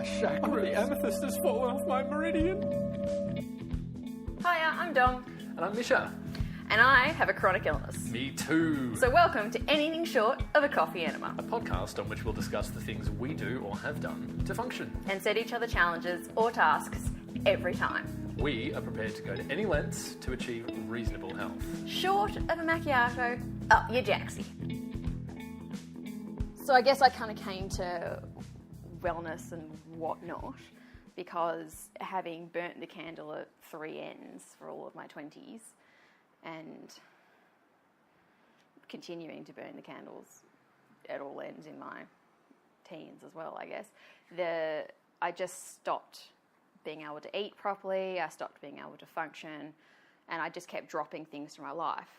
chakra, the amethyst has fallen off my meridian. Hiya, I'm Dom. And I'm Misha. And I have a chronic illness. Me too. So welcome to Anything Short of a Coffee Enema. A podcast on which we'll discuss the things we do or have done to function. And set each other challenges or tasks every time. We are prepared to go to any lengths to achieve reasonable health. Short of a macchiato, up your jacksie. So I guess I kind of came to wellness and whatnot because having burnt the candle at three ends for all of my 20s and continuing to burn the candles at all ends in my teens as well, I guess, I just stopped being able to eat properly, I stopped being able to function, and I just kept dropping things from my life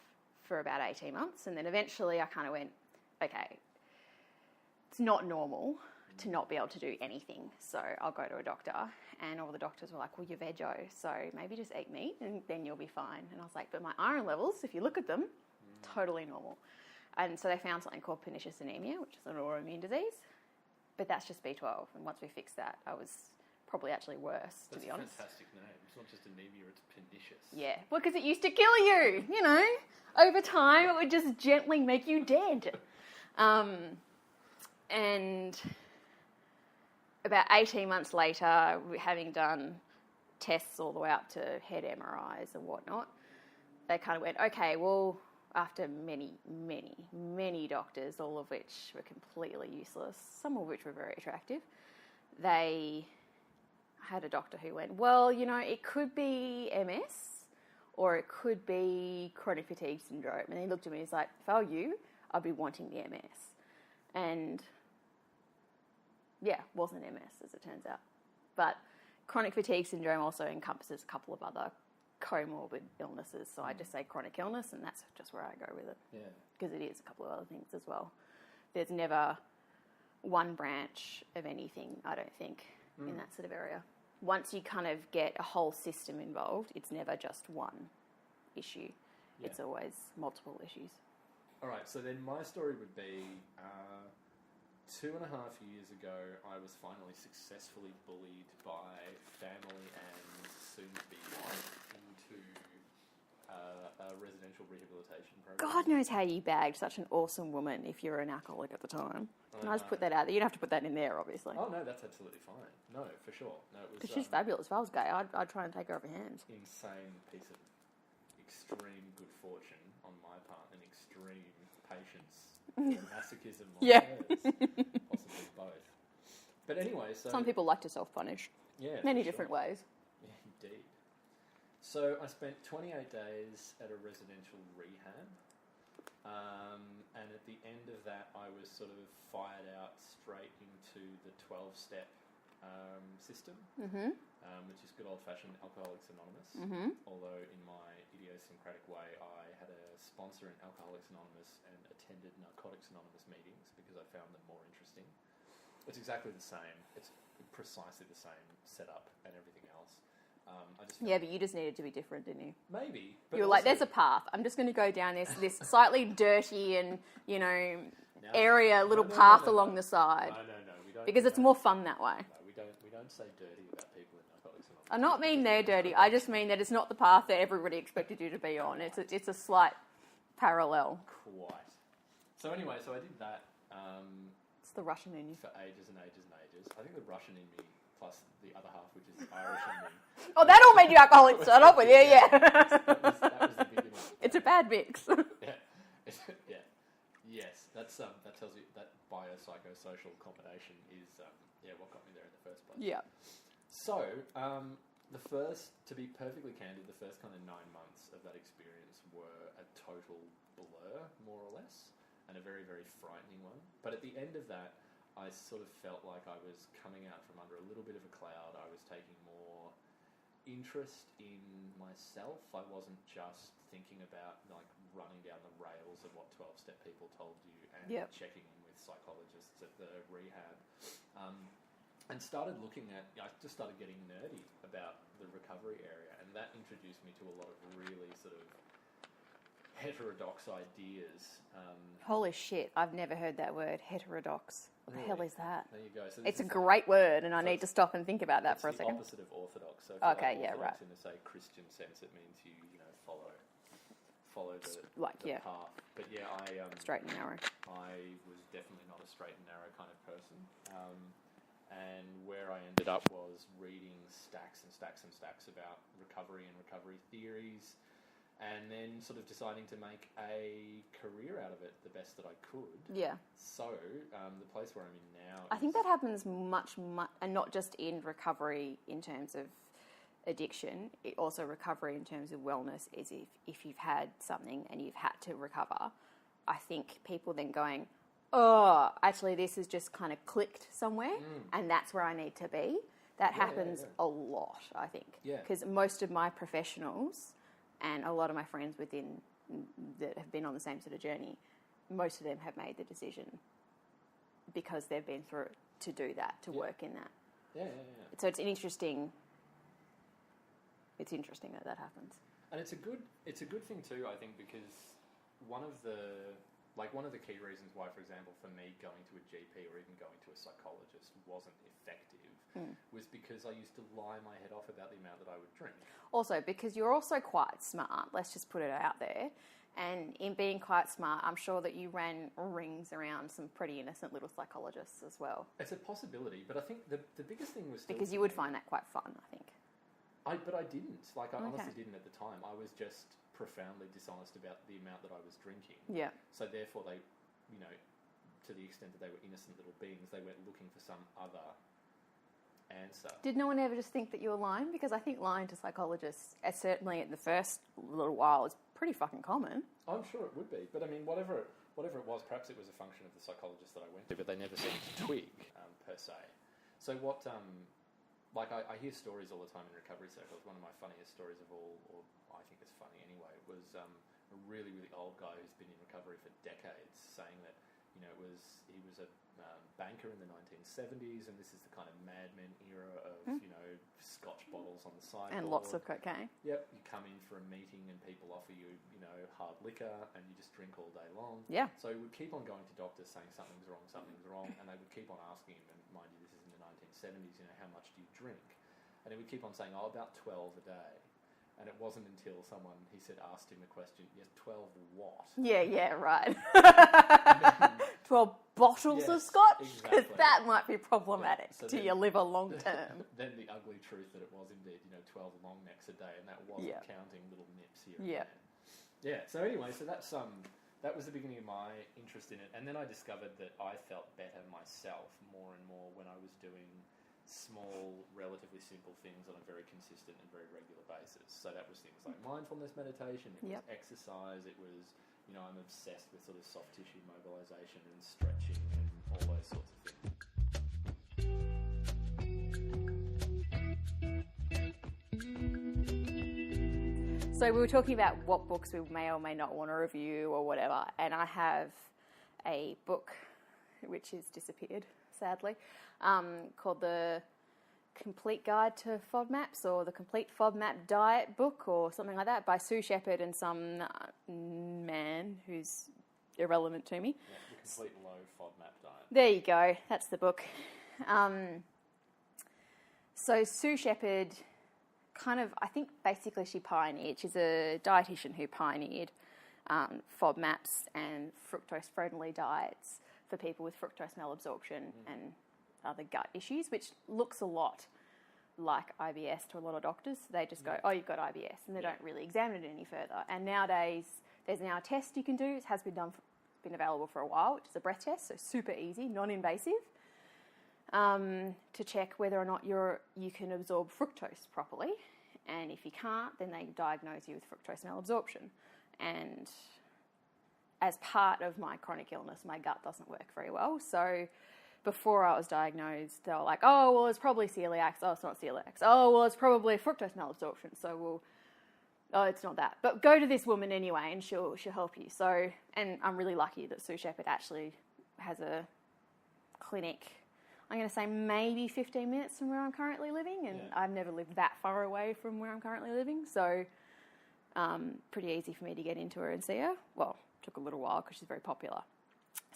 for about 18 months. And then eventually I kind of went, okay, it's not normal to not be able to do anything, so I'll go to a doctor. And all the doctors were like, well, you're veggie, so maybe just eat meat and then you'll be fine. And I was like, but my iron levels, if you look at them, totally normal. And so they found something called pernicious anemia, which is an autoimmune disease. But that's just B12. And once we fixed that, I was probably actually worse, to be honest. That's a fantastic name. It's not just anemia, it's pernicious. Yeah, well, because it used to kill you, you know. Over time, it would just gently make you dead. And about 18 months later, having done tests all the way up to head MRIs and whatnot, they kind of went, okay, well, after many, many, many doctors, all of which were completely useless, some of which were very attractive, they had a doctor who went, well, you know, it could be MS or it could be chronic fatigue syndrome. And he looked at me and he's like, if I were you, I'd be wanting the MS. And yeah, wasn't MS, as it turns out. But chronic fatigue syndrome also encompasses a couple of other comorbid illnesses. So I just say chronic illness, and that's just where I go with it. Yeah. Because it is a couple of other things as well. There's never one branch of anything, I don't think, in that sort of area. Once you kind of get a whole system involved, it's never just one issue. Yeah. It's always multiple issues. All right, so then my story would be 2.5 years ago, I was finally successfully bullied by family and soon-to-be wife into a residential rehabilitation program. God knows how you bagged such an awesome woman if you were an alcoholic at the time. Can I just put that out there? You don't have to put that in there, obviously. Oh, no, that's absolutely fine. No, for sure. No, it was. Because she's fabulous. If I was gay, I'd try and take her over hands. Insane piece of extreme good fortune on my part and extreme patience. Masochism on hers. Possibly both. But anyway, so... Some people like to self-punish. Yeah. Many different ways. Yeah, indeed. So I spent 28 days at a residential rehab. And at the end of that, I was sort of fired out straight into the 12-step system, which is good old-fashioned Alcoholics Anonymous. Although in my idiosyncratic way, I had a sponsor in Alcoholics Anonymous and attended Narcotics Anonymous meetings because I found them more interesting. It's exactly the same. It's precisely the same setup and everything else. Yeah, but you just needed to be different, didn't you? Maybe. But you were like, there's a path. I'm just going to go down this slightly dirty and, you know, little path along the side. No, we don't. Because it's more fun that way. No, we don't say dirty about people in Narcotics Anonymous. I not mean they're dirty. I just mean that it's not the path that everybody expected you to be on. It's a slight parallel. Quite. So anyway, I did that. It's the Russian in you. For ages and ages and ages. I think the Russian in me plus the other half, which is the Irish in me. Oh, that all made you alcoholic to start off with. Yeah. That was the beginning. It's a bad mix. Yeah. Yeah. Yes. That tells you that biopsychosocial combination is what got me there in the first place. Yeah. So to be perfectly candid, the first kind of 9 months of that experience were a total blur, more or less, and a very, very frightening one. But at the end of that, I sort of felt like I was coming out from under a little bit of a cloud. I was taking more interest in myself. I wasn't just thinking about like running down the rails of what 12-step people told you and checking in with psychologists at the rehab. And I just started getting nerdy about the recovery area, and that introduced me to a lot of really sort of heterodox ideas. Holy shit, I've never heard that word, heterodox. What the hell is that? There you go. So it's a great word, and I need to stop and think about that for a second. It's the opposite of orthodox. So okay, yeah, right. In the, say, Christian sense, it means you follow the path. But yeah, straight and narrow. I was definitely not a straight and narrow kind of person. And where I ended up was reading stacks and stacks and stacks about recovery and recovery theories, and then sort of deciding to make a career out of it the best that I could. Yeah. So the place where I'm in now, I think that happens much, and not just in recovery in terms of addiction, it also recovery in terms of wellness is if you've had something and you've had to recover, I think people then going, oh, actually this has just kind of clicked somewhere and that's where I need to be. That happens a lot, I think. Yeah. Because most of my professionals and a lot of my friends that have been on the same sort of journey, most of them have made the decision because they've been through it to do that, to work in that. Yeah. So it's interesting that happens. And it's a good thing too, I think, because one of the key reasons why, for example, for me going to a GP or even going to a psychologist wasn't effective was because I used to lie my head off about the amount that I would drink. Also, because you're also quite smart, let's just put it out there, and in being quite smart, I'm sure that you ran rings around some pretty innocent little psychologists as well. It's a possibility, but I think the biggest thing was... Because you would find that quite fun, I think. But I didn't. I honestly didn't at the time. I was just profoundly dishonest about the amount that I was drinking. Yeah. So therefore they, to the extent that they were innocent little beings, they went looking for some other answer. Did no one ever just think that you were lying? Because I think lying to psychologists, certainly at the first little while, is pretty fucking common. I'm sure it would be. But I mean, whatever it was, perhaps it was a function of the psychologist that I went to, but they never seemed to twig, per se. So what... I hear stories all the time in recovery circles. One of my funniest stories of all, or I think it's funny anyway, was a really, really old guy who's been in recovery for decades saying that, he was a banker in the 1970s, and this is the kind of Mad Men era of, Scotch bottles on the sideboard. And lots of cocaine. Yep. You come in for a meeting and people offer you, hard liquor, and you just drink all day long. Yeah. So he would keep on going to doctors saying something's wrong, and they would keep on asking him, and mind you, this is in the 1970s, how much do you drink? And he would keep on saying, about 12 a day. And it wasn't until someone, he said, asked him the question, yes, 12 what? Yeah, right. 12 bottles of scotch? Because that might be problematic to your liver long term. Then the ugly truth that it was indeed, 12 long necks a day, and that wasn't counting little nips here and there. Yeah, so anyway, that was the beginning of my interest in it. And then I discovered that I felt better myself more and more when I was doing small, relatively simple things on a very consistent and very regular basis. So that was things like mindfulness meditation, it was exercise, it was, I'm obsessed with sort of soft tissue mobilization and stretching and all those sorts of things. So we were talking about what books we may or may not want to review or whatever, and I have a book which has disappeared, sadly, called The Complete Guide to FODMAPs, or The Complete FODMAP Diet book, or something like that, by Sue Shepherd and some man who's irrelevant to me. Yeah, The Complete Low FODMAP Diet. There you go, that's the book. So Sue Shepherd I think basically she pioneered, she's a dietitian who pioneered FODMAPs and fructose-friendly diets for people with fructose malabsorption and other gut issues, which looks a lot like IBS to a lot of doctors. They just go, oh, you've got IBS, and they don't really examine it any further. And nowadays, there's now a test you can do. It has been available for a while, which is a breath test, so super easy, non-invasive, to check whether or not you can absorb fructose properly. And if you can't, then they diagnose you with fructose malabsorption. And as part of my chronic illness, my gut doesn't work very well. So before I was diagnosed, they were like, oh, well, it's probably celiac. Oh, it's not celiac. Oh, well, it's probably fructose malabsorption. So it's not that. But go to this woman anyway, and she'll help you. So, and I'm really lucky that Sue Shepherd actually has a clinic, I'm going to say maybe 15 minutes from where I'm currently living, and I've never lived that far away from where I'm currently living. So Pretty easy for me to get into her and see her. Well, took a little while because she's very popular.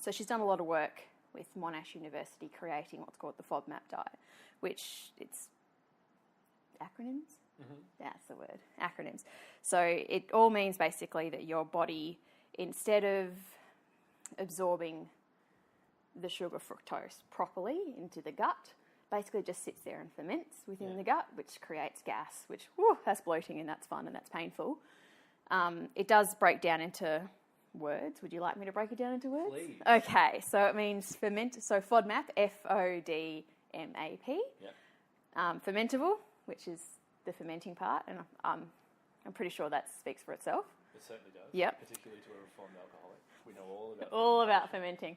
So she's done a lot of work with Monash University creating what's called the FODMAP diet, which it's acronyms? Mm-hmm. That's the word, acronyms. So it all means basically that your body, instead of absorbing the sugar fructose properly into the gut, basically just sits there and ferments within the gut, which creates gas, which, that's bloating and that's fun and that's painful. It does break down into words. Would you like me to break it down into words? Please. Okay, so it means so FODMAP, FODMAP. Yep. Fermentable, which is the fermenting part, and I'm pretty sure that speaks for itself. It certainly does. Yep. Particularly to a reformed alcoholic. We know all about fermenting.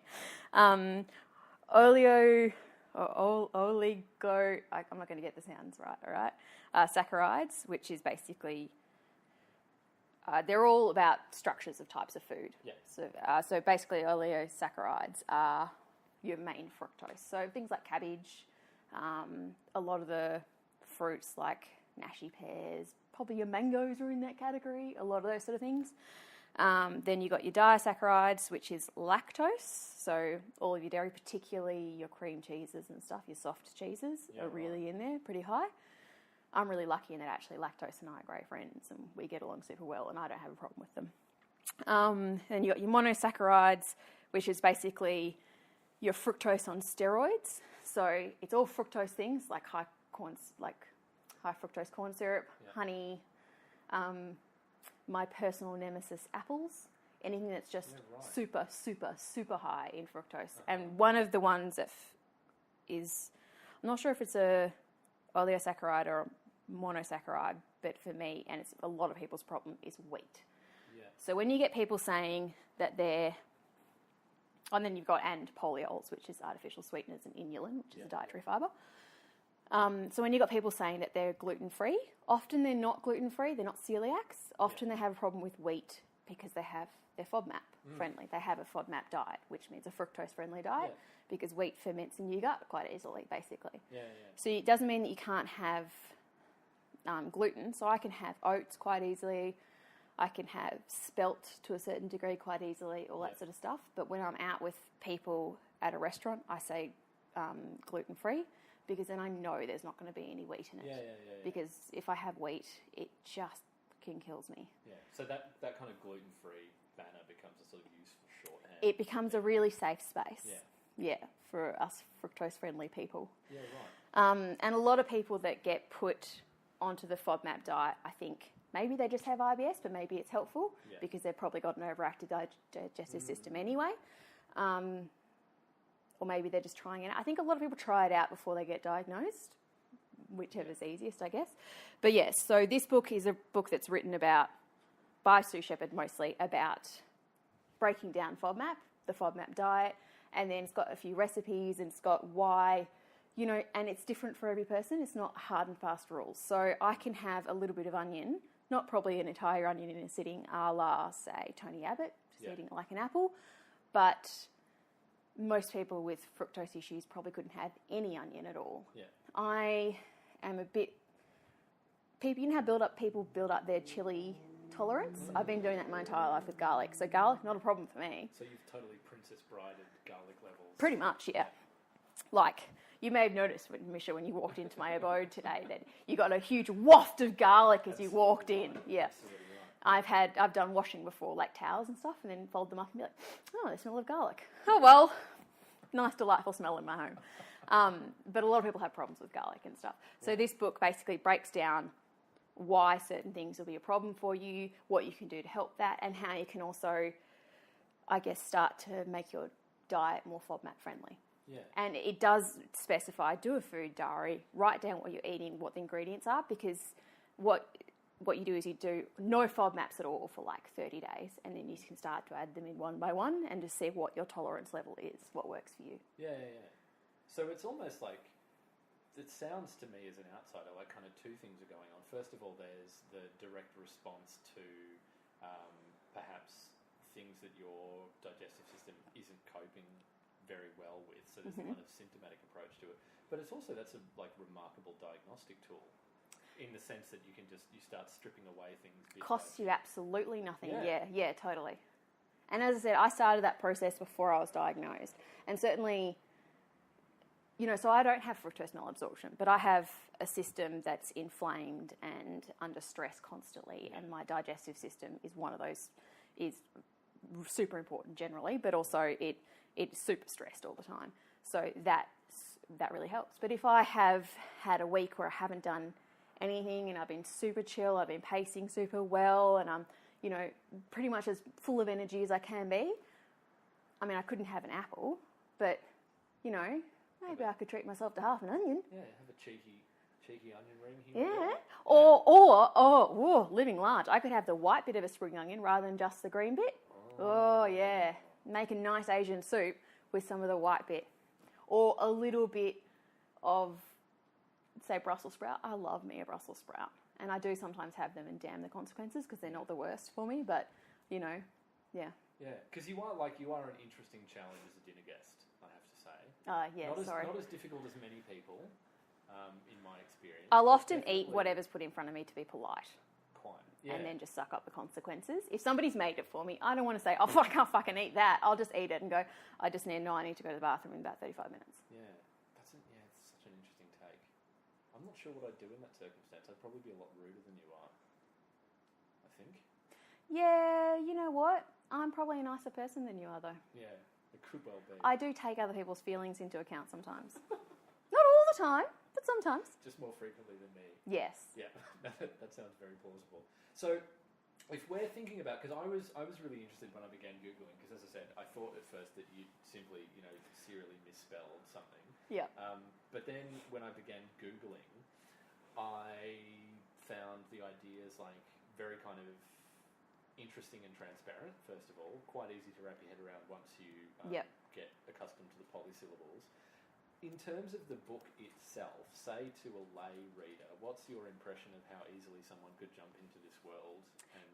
Oligo, I'm not going to get the sounds right, all right? Saccharides, which is basically, they're all about structures of types of food. Yeah. So basically oligosaccharides are your main fructose. So things like cabbage, a lot of the fruits like nashi pears, probably your mangoes are in that category, a lot of those sort of things. Then you got your disaccharides, which is lactose. So all of your dairy, particularly your cream cheeses and stuff, your soft cheeses are really in there, pretty high. I'm really lucky in that actually lactose and I are great friends and we get along super well and I don't have a problem with them. Then you got your monosaccharides, which is basically your fructose on steroids. So it's all fructose things like high fructose corn syrup, honey, my personal nemesis, apples, anything that's just super, super, super high in fructose. And one of the ones that is, I'm not sure if it's a oligosaccharide or a monosaccharide, but for me, and it's a lot of people's problem, is wheat. Yeah. So when you get people saying that they're, and then you've got polyols, which is artificial sweeteners, and inulin, which is a dietary fibre. So when you've got people saying that they're gluten-free, often they're not gluten-free, they're not celiacs. Often they have a problem with wheat because they're FODMAP friendly. They have a FODMAP diet, which means a fructose-friendly diet, because wheat ferments in your gut quite easily, basically. So it doesn't mean that you can't have gluten. So I can have oats quite easily. I can have spelt to a certain degree quite easily, all that sort of stuff. But when I'm out with people at a restaurant, I say gluten-free, because then I know there's not going to be any wheat in it. Because if I have wheat, it just fucking kills me. Yeah. So that kind of gluten-free banner becomes a sort of useful shorthand. It becomes a really safe space. Yeah, for us fructose-friendly people. Yeah, right. And a lot of people that get put onto the FODMAP diet, I think maybe they just have IBS, but maybe it's helpful because they've probably got an overactive digestive system anyway. Or maybe they're just trying it out. I think a lot of people try it out before they get diagnosed, whichever's easiest, I guess. But yes, so this book is a book that's written by Sue Shepherd mostly, about breaking down FODMAP, the FODMAP diet, and then it's got a few recipes and it's got why, and it's different for every person. It's not hard and fast rules. So I can have a little bit of onion, not probably an entire onion in a sitting, a la, say, Tony Abbott, just eating it like an apple, but most people with fructose issues probably couldn't have any onion at all. Yeah. I am a bit... you know how people build up their chili tolerance? I've been doing that my entire life with garlic. So garlic, not a problem for me. So you've totally Princess Brided garlic levels. Pretty much, yeah. Like, you may have noticed, Misha, when you walked into my abode today, that you got a huge waft of garlic as you walked in. Yeah. I've done washing before, like towels and stuff, and then fold them up and be like, oh, they smell of garlic. Oh, well, nice, delightful smell in my home. But a lot of people have problems with garlic and stuff. So this book basically breaks down why certain things will be a problem for you, what you can do to help that, and how you can also, I guess, start to make your diet more FODMAP friendly. Yeah. And it does specify, do a food diary, write down what you're eating, what the ingredients are, because what you do is you do no FODMAPs at all for like 30 days, and then you can start to add them in one by one and to see what your tolerance level is, what works for you. Yeah. So it's almost like, it sounds to me as an outsider like kind of two things are going on. First of all, there's the direct response to perhaps things that your digestive system isn't coping very well with. So there's a kind of symptomatic approach to it. But it's also, that's a remarkable diagnostic tool. in the sense that you start stripping away things. Costs you absolutely nothing. Yeah, totally. And as I said, I started that process before I was diagnosed. And certainly, so I don't have fructose malabsorption, but I have a system that's inflamed and under stress constantly. And my digestive system is one of those, is super important generally, but also it's super stressed all the time. So that really helps. But if I have had a week where I haven't done anything and I've been super chill, I've been pacing super well, and I'm, pretty much as full of energy as I can be. I mean, I couldn't have an apple, but, maybe I could treat myself to half an onion. Yeah, have a cheeky onion ring here. Yeah. Or living large. I could have the white bit of a spring onion rather than just the green bit. Oh yeah. Make a nice Asian soup with some of the white bit. Or a little bit of, say, Brussels sprout. I love me a Brussels sprout. And I do sometimes have them and damn the consequences because they're not the worst for me, but, yeah. Yeah, because you are an interesting challenge as a dinner guest, I have to say. Not as difficult as many people, in my experience. I'll often eat whatever's put in front of me to be polite. Quite, yeah. And then just suck up the consequences. If somebody's made it for me, I don't want to say, oh, I can't fucking eat that. I'll just eat it and go, I need to go to the bathroom in about 35 minutes. Yeah, it's such an interesting take. I'm not sure what I'd do in that circumstance. I'd probably be a lot ruder than you are, I think. Yeah, you know what? I'm probably a nicer person than you are, though. Yeah, it could well be. I do take other people's feelings into account sometimes. Not all the time, but sometimes. Just more frequently than me. Yes. Yeah, that sounds very plausible. So, if we're thinking about, because I was really interested when I began Googling, because as I said, I thought at first that you'd simply, serially misspelled something. Yeah. But then when I began Googling, I found the ideas very kind of interesting and transparent, first of all, quite easy to wrap your head around once you get accustomed to the polysyllables. In terms of the book itself, say to a lay reader, what's your impression of how easily someone could jump into this world?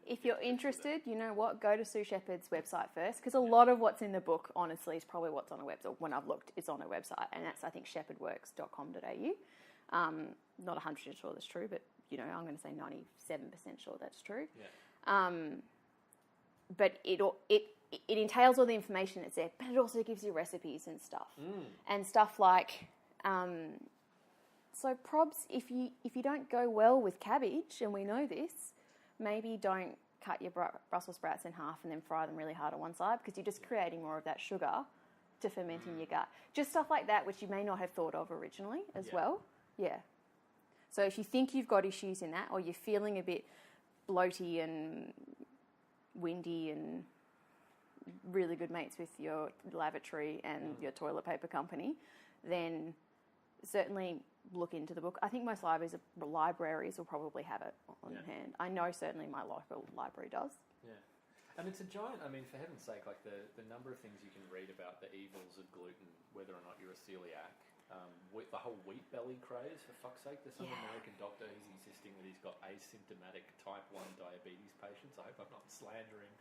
If you're interested, you know what, go to Sue Shepherd's website first, because a lot of what's in the book, honestly, is probably what's on her website. When I've looked, it's on her website, and that's, I think, shepherdworks.com.au. Not 100% sure that's true, but, I'm going to say 97% sure that's true. Yeah. But it entails all the information that's there, but it also gives you recipes and stuff. And stuff like, so probs, if you don't go well with cabbage, and we know this, maybe don't cut your Brussels sprouts in half and then fry them really hard on one side, because you're just creating more of that sugar to ferment in your gut. Just stuff like that, which you may not have thought of originally as well. Yeah. So if you think you've got issues in that, or you're feeling a bit bloaty and windy and really good mates with your lavatory and your toilet paper company, then certainly look into the book. I think most libraries will probably have it on hand. I know certainly my local library does. Yeah. And it's a giant, for heaven's sake, the number of things you can read about the evils of gluten, whether or not you're a celiac, with the whole wheat belly craze, for fuck's sake. There's some American doctor who's insisting that he's got asymptomatic type 1 diabetes patients. I hope I'm not slandering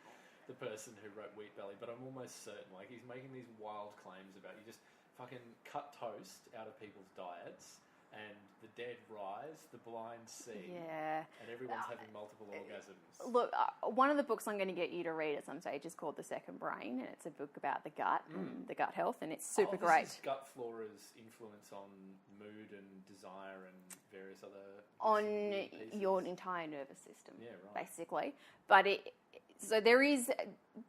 the person who wrote wheat belly, but I'm almost certain, he's making these wild claims about you just fucking cut toast out of people's diets, and the dead rise, the blind see, and everyone's having multiple orgasms. Look, one of the books I'm going to get you to read at some stage is called The Second Brain, and it's a book about the gut and the gut health, and it's super great. This is gut flora's influence on mood and desire and various other... On your entire nervous system, basically. But so there is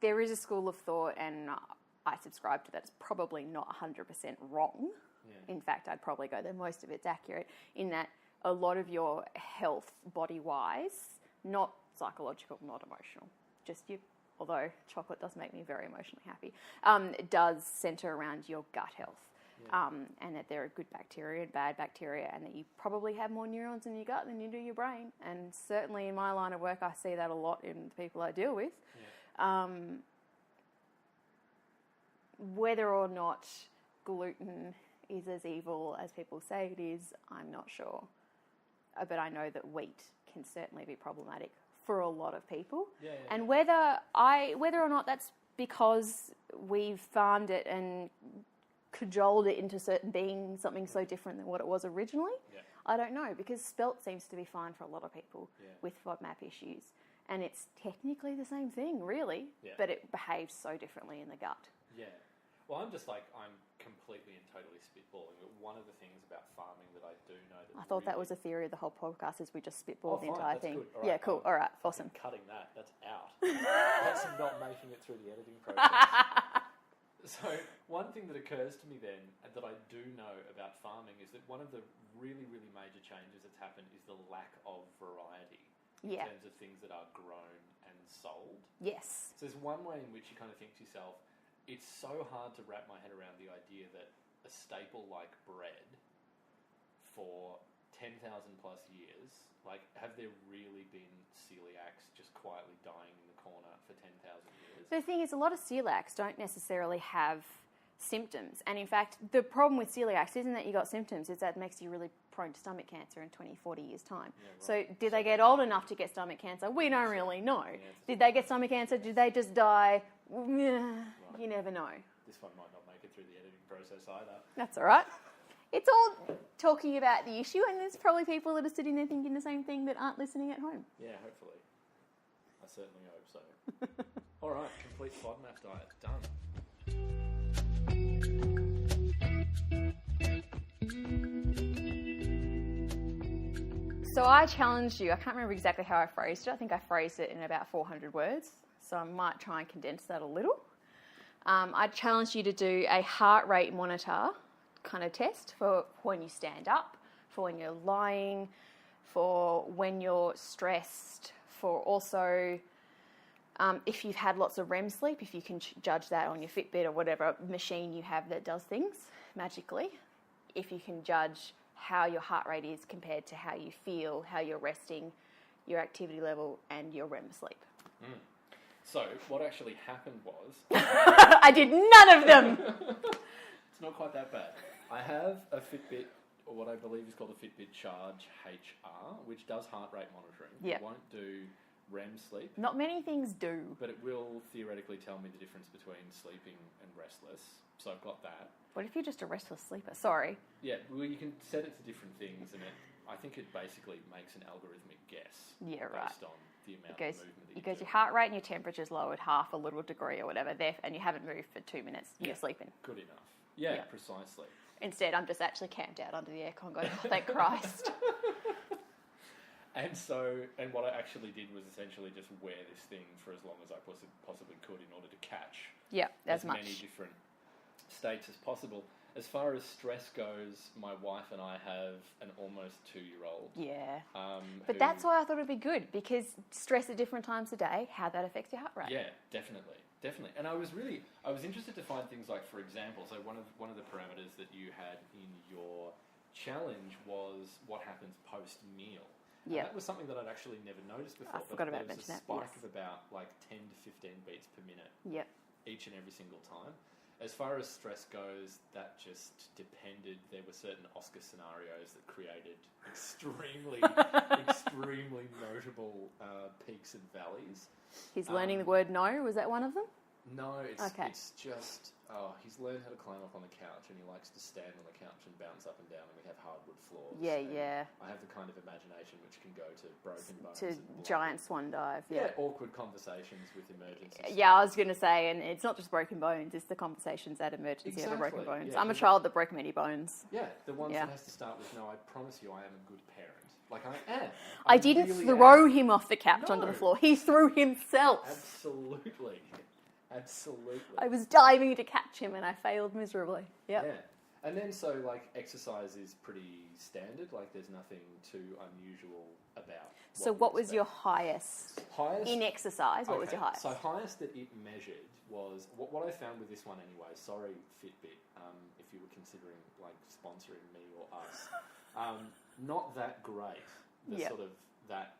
a school of thought, and I subscribe to that. It's probably not 100% wrong. Yeah. In fact, I'd probably go that most of it's accurate, in that a lot of your health, body-wise, not psychological, not emotional, although chocolate does make me very emotionally happy, does centre around your gut health. Yeah. And that there are good bacteria and bad bacteria, and that you probably have more neurons in your gut than you do your brain. And certainly in my line of work, I see that a lot in the people I deal with. Yeah. Whether or not gluten is as evil as people say it is, I'm not sure. But I know that wheat can certainly be problematic for a lot of people. Yeah, yeah, and whether or not that's because we've farmed it and cajoled it into being something so different than what it was originally, I don't know, because spelt seems to be fine for a lot of people with FODMAP issues. And it's technically the same thing, really, but it behaves so differently in the gut. Yeah. Well, I'm completely and totally spitballing, but one of the things about farming that I do know that I thought that was a theory of the whole podcast, is we just spitball the entire that's thing. Good. All right, yeah, cool. All right, awesome. Cutting that. That's out. That's not making it through the editing process. So one thing that occurs to me then that I do know about farming is that one of the really, really major changes that's happened is the lack of variety in terms of things that are grown and sold. Yes. So there's one way in which you kind of think to yourself, it's so hard to wrap my head around the idea that a staple like bread for 10,000 plus years, like, have there really been celiacs just quietly dying in the corner for 10,000 years? The thing is, a lot of celiacs don't necessarily have symptoms. And in fact, the problem with celiacs isn't that you got symptoms, it's that it makes you really prone to stomach cancer in 20, 40 years' time. Yeah, right. So did they get old enough to get stomach cancer? We don't really know. Did they get stomach cancer? Did they just die? You never know. This one might not make it through the editing process either. That's all right. It's all talking about the issue, and there's probably people that are sitting there thinking the same thing that aren't listening at home. Yeah, hopefully. I certainly hope so. All right, complete FODMAP diet, done. So I challenged you. I can't remember exactly how I phrased it. I think I phrased it in about 400 words. So I might try and condense that a little. I challenged you to do a heart rate monitor kind of test for when you stand up, for when you're lying, for when you're stressed, for also if you've had lots of REM sleep, if you can judge that on your Fitbit or whatever machine you have that does things magically, if you can judge how your heart rate is compared to how you feel, how you're resting, your activity level, and your REM sleep. Mm. So what actually happened was... I did none of them! It's not quite that bad. I have a Fitbit, or what I believe is called a Fitbit Charge HR, which does heart rate monitoring. Yep. It won't do REM sleep. Not many things do. But it will theoretically tell me the difference between sleeping and restless. So I've got that. What if you're just a restless sleeper? Sorry. Yeah, well, you can set it to different things, and I think it basically makes an algorithmic guess based on the amount of movement that you do. It goes, your heart rate and your temperature's lowered half a little degree or whatever, and you haven't moved for 2 minutes. You're sleeping. Good enough. Yeah, precisely. Instead, I'm just actually camped out under the aircon going, oh, thank Christ. And what I actually did was essentially just wear this thing for as long as I possibly could in order to catch as many different states as possible. As far as stress goes, my wife and I have an almost 2-year-old. Yeah. But that's why I thought it would be good, because stress at different times of day, how that affects your heart rate. Yeah, definitely. And I was interested to find things like, for example, so one of the parameters that you had in your challenge was what happens post-meal. Yeah. That was something that I'd actually never noticed before. I forgot about mentioning that. There was a spike of about like 10 to 15 beats per minute each and every single time. As far as stress goes, that just depended. There were certain Oscar scenarios that created extremely notable peaks and valleys. He's learning the word no. Was that one of them? No, it's just... he's learned how to climb up on the couch, and he likes to stand on the couch and bounce up and down, and we have hardwood floors. Yeah. I have the kind of imagination which can go to broken bones. To giant swan dive, awkward conversations with emergencies. Yeah, I was going to say, and it's not just broken bones, it's the conversations at emergency over broken bones. I'm a child that broke many bones. Yeah, the ones that has to start with, no, I promise you I am a good parent. Like I am. I didn't really throw him off the couch onto the floor. He threw himself. Absolutely. I was diving to catch him and I failed miserably. Yep. Yeah. And then exercise is pretty standard. Like there's nothing too unusual about. So what was your highest in exercise? What was your highest? So highest that it measured was, what I found with this one anyway, sorry Fitbit, if you were considering sponsoring me or us, not that great, that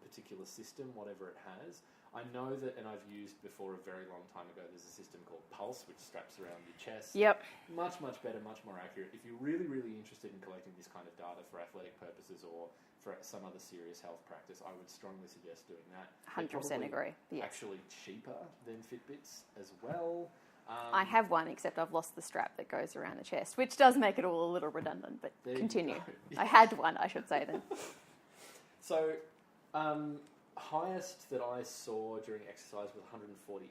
particular system, whatever it has. I know that, and I've used before a very long time ago, there's a system called Pulse, which straps around your chest. Yep. Much, much better, much more accurate. If you're really, really interested in collecting this kind of data for athletic purposes or for some other serious health practice, I would strongly suggest doing that. 100% agree. Yes. Actually cheaper than Fitbits as well. I have one, except I've lost the strap that goes around the chest, which does make it all a little redundant, but continue. I had one, I should say then. So, highest that I saw during exercise was 148.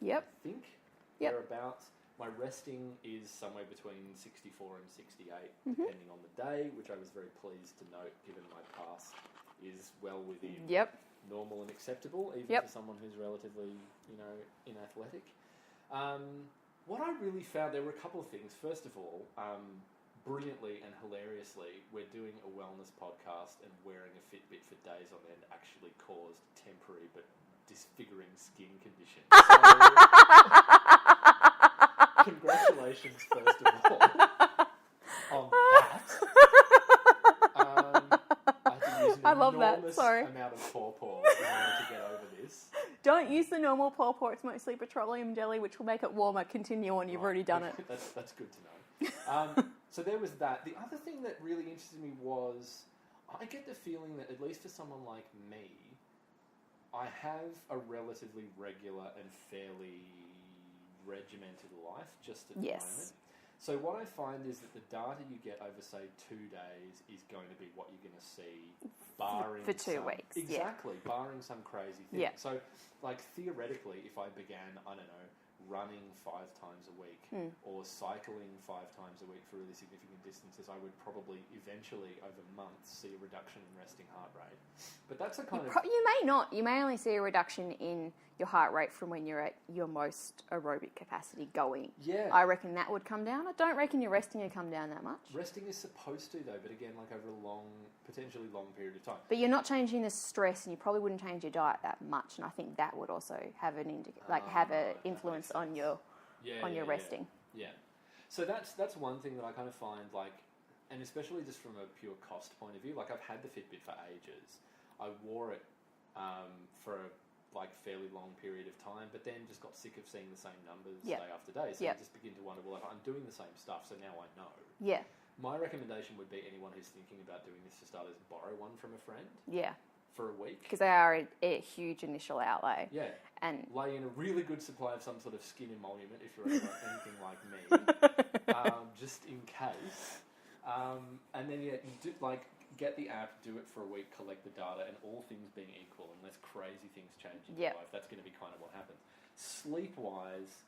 Yep. I think. Yep. Thereabouts. My resting is somewhere between 64 and 68, depending on the day, which I was very pleased to note, given my past is well within normal and acceptable, even for someone who's relatively, inathletic. What I really found, there were a couple of things. First of all, brilliantly and hilariously, we're doing a wellness podcast, and wearing a Fitbit for days on end actually caused temporary but disfiguring skin conditions. So, congratulations, first of all, on that. I love that. Sorry. Amount of pawpaw in order to get over this. Don't use the normal pawpaw. It's mostly petroleum jelly, which will make it warmer. Continue on. You've already done it. That's good to know. So there was that. The other thing that really interested me was I get the feeling that, at least for someone like me, I have a relatively regular and fairly regimented life just at the moment. So what I find is that the data you get over, say, 2 days is going to be what you're going to see, barring for 2 weeks. Exactly, barring some crazy thing. Yeah. So, theoretically, if I began, I don't know, running 5 times a week or cycling 5 times a week for really significant distances, I would probably eventually, over months, see a reduction in resting heart rate. But that's a kind of... You may not. You may only see a reduction in your heart rate from when you're at your most aerobic capacity going. Yeah. I reckon that would come down. I don't reckon your resting would come down that much. Resting is supposed to, though, but again, over a potentially long period of time. But you're not changing the stress, and you probably wouldn't change your diet that much, and I think that would also have an influence on your resting. Yeah. So that's one thing that I kind of find, and especially just from a pure cost point of view, I've had the Fitbit for ages. I wore it for a fairly long period of time, but then just got sick of seeing the same numbers day after day. So I just begin to wonder, well, if I'm doing the same stuff, so now I know. Yeah. My recommendation would be anyone who's thinking about doing this, to start is borrow one from a friend. Yeah. For a week. Because they are a huge initial outlay. Yeah. And lay in a really good supply of some sort of skin emolument if you're anything like me, just in case. And then you do, get the app, do it for a week, collect the data, and all things being equal, unless crazy things change in your life, that's going to be kind of what happens. Sleep-wise,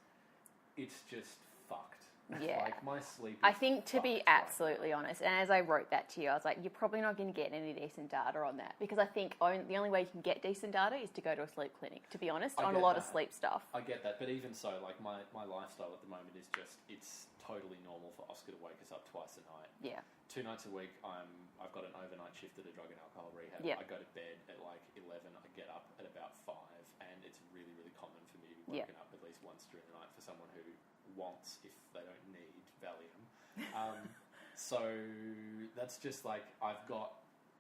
it's just fucked. Yeah. My sleep is I think, to be absolutely honest, and as I wrote that to you, I was like, you're probably not going to get any decent data on that, because I think the only way you can get decent data is to go to a sleep clinic, to be honest, on a lot of sleep stuff. I get that, but even so, my lifestyle at the moment is just, it's totally normal for Oscar to wake us up twice a night. Yeah. 2 nights a week, I've got an overnight shift at a drug and alcohol rehab. Yep. I go to bed at 11, I get up at about 5, and it's really, really common for me to be woken up at least once during the night for someone who wants, if they don't need, Valium. So that's just I've got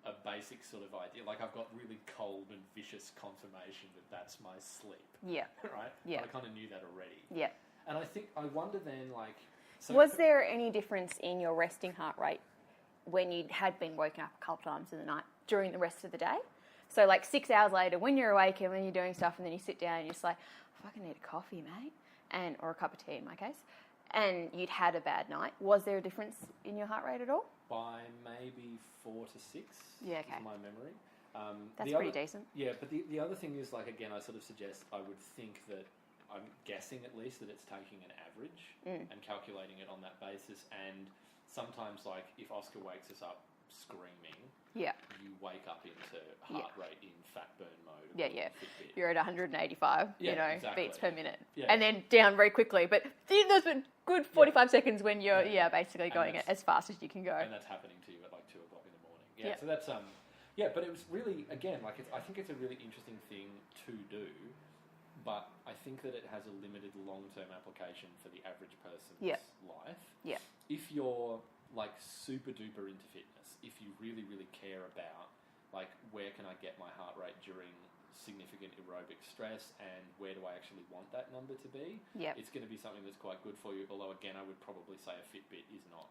a basic sort of idea. I've got really cold and vicious confirmation that that's my sleep. Yeah. Right? Yeah. But I kind of knew that already. Yeah. And I wonder then, So was there any difference in your resting heart rate when you had been woken up a couple times in the night during the rest of the day? So 6 hours later, when you're awake and when you're doing stuff, and then you sit down and you're just like, I fucking need a coffee, mate, or a cup of tea in my case, and you'd had a bad night. Was there a difference in your heart rate at all? By maybe 4 to 6. Yeah, okay. Is my memory. That's pretty decent. Yeah, but the other thing is, again, I sort of suggest, I would think that, I'm guessing at least, that it's taking an average and calculating it on that basis. And sometimes, if Oscar wakes us up screaming, you wake up into heart rate in fat burn mode. Yeah. Fitbit. You're at 185, exactly. beats per minute. Yeah. And then down very quickly. But there's been good 45 seconds when you're basically going as fast as you can go. And that's happening to you at 2 o'clock in the morning. Yeah. So that's but it was really, again, I think it's a really interesting thing to do, but I think that it has a limited long-term application for the average person's life. Yeah. If you're super duper into fitness, if you really, really care about where can I get my heart rate during significant aerobic stress, and where do I actually want that number to be, it's going to be something that's quite good for you, although again I would probably say a Fitbit is not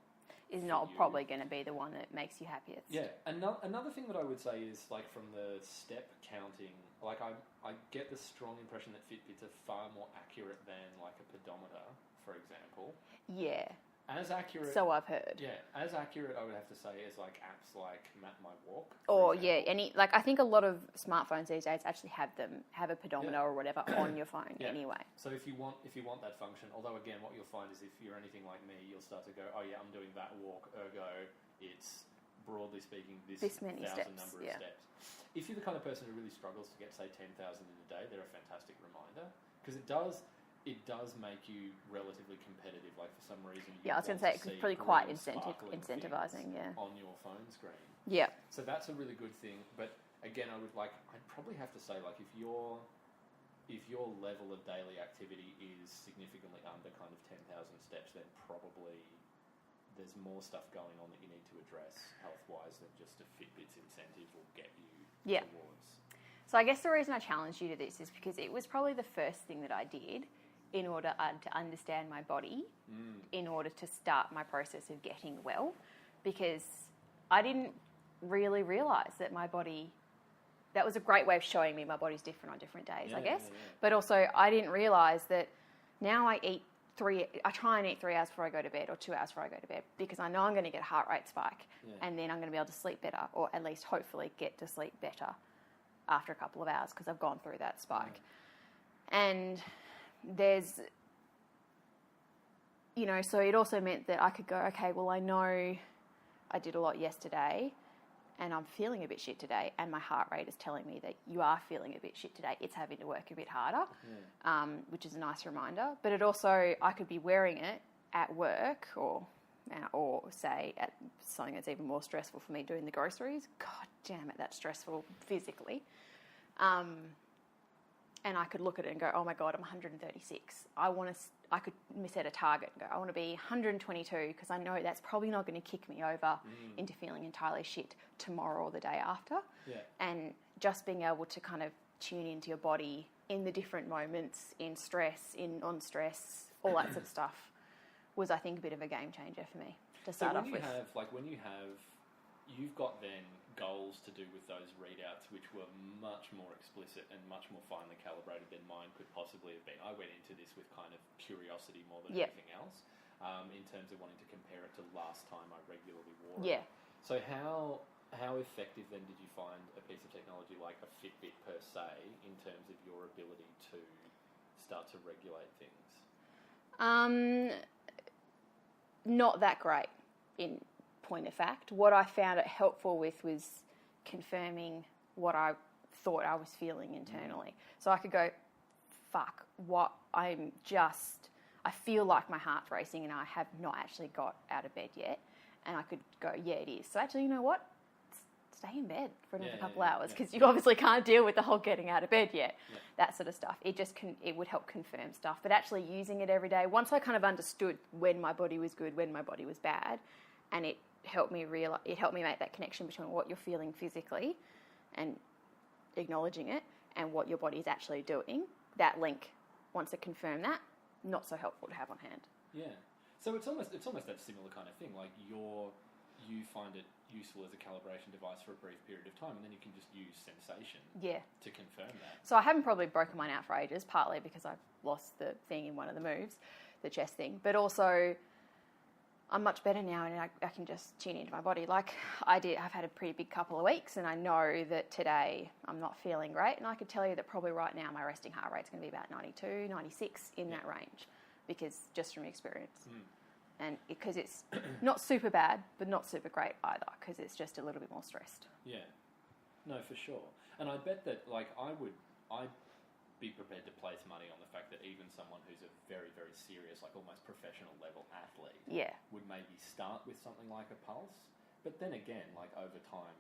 is not probably going to be the one that makes you happiest. Yeah. Another thing that I would say is, like, from the step counting, like, I get the strong impression that Fitbits are far more accurate than, like, a pedometer, for example. Yeah. As accurate... So I've heard. Yeah, as accurate, I would have to say, as, like, apps like Map My Walk. Or, yeah, I think a lot of smartphones these days actually have a pedometer or whatever on your phone anyway. So if you want that function, although, again, what you'll find is if you're anything like me, you'll start to go, oh, yeah, I'm doing that walk, ergo, it's, broadly speaking, this many thousand steps, number of steps. If you're the kind of person who really struggles to get, say, 10,000 in a day, they're a fantastic reminder, because it does make you relatively competitive. Like, for some reason, I was going to say it's probably quite incentivizing. Yeah. On your phone screen. Yeah. So that's a really good thing. But again, I'd probably have to say, like, if your level of daily activity is significantly under kind of 10,000 steps, then probably there's more stuff going on that you need to address health-wise than just a Fitbit's incentive will get you towards. So I guess the reason I challenged you to this is because it was probably the first thing that I did in order to understand my body, in order to start my process of getting well, because I didn't really realise that my body... That was a great way of showing me my body's different on different days, I guess. Yeah. But also, I didn't realise that now I try and eat 3 hours before I go to bed, or 2 hours before I go to bed, because I know I'm going to get a heart rate spike, and then I'm going to be able to sleep better, or at least hopefully get to sleep better after a couple of hours because I've gone through that spike. And there's, so it also meant that I could go, okay, well, I know I did a lot yesterday and I'm feeling a bit shit today, and my heart rate is telling me that you are feeling a bit shit today. It's having to work a bit harder, which is a nice reminder. But it also, I could be wearing it at work or say at something that's even more stressful for me, doing the groceries. God damn it, that's stressful physically. And I could look at it and go, oh my God, I'm 136. I could set a target and go, I want to be 122, because I know that's probably not going to kick me over into feeling entirely shit tomorrow or the day after. Yeah. And just being able to kind of tune into your body in the different moments, in stress, in non-stress, all that sort of stuff, was, I think, a bit of a game changer for me to start off with. You've got then goals to do with those readouts, which were much more explicit and much more finely calibrated than mine could possibly have been. I went into this with kind of curiosity more than anything else, in terms of wanting to compare it to last time I regularly wore it. So how effective then did you find a piece of technology like a Fitbit per se in terms of your ability to start to regulate things? Not that great, in point of fact. What I found it helpful with was confirming what I thought I was feeling internally. So I could go, fuck, I feel like my heart's racing and I have not actually got out of bed yet. And I could go, yeah, it is. So actually, you know what? Stay in bed for another couple hours, because you obviously can't deal with the whole getting out of bed yet. Yeah. That sort of stuff. it would help confirm stuff. But actually using it every day, once I kind of understood when my body was good, when my body was bad, and it helped me make that connection between what you're feeling physically and acknowledging it and what your body is actually doing. That link, once it confirmed that, not so helpful to have on hand. Yeah. So it's almost that similar kind of thing. Like you find it useful as a calibration device for a brief period of time, and then you can just use sensation to confirm that. So I haven't probably broken mine out for ages, partly because I've lost the thing in one of the moves, the chest thing, but also I'm much better now, and I can just tune into my body. Like I've had a pretty big couple of weeks, and I know that today I'm not feeling great, and I could tell you that probably right now my resting heart rate's going to be about 92, 96, in that range, because just from experience. And because it's not super bad, but not super great either, because it's just a little bit more stressed. Yeah. No, for sure. And I bet that, like, I'd be prepared to place money on the fact that even someone who's a very, very serious, like almost professional level athlete would maybe start with something like a pulse. But then again, like over time,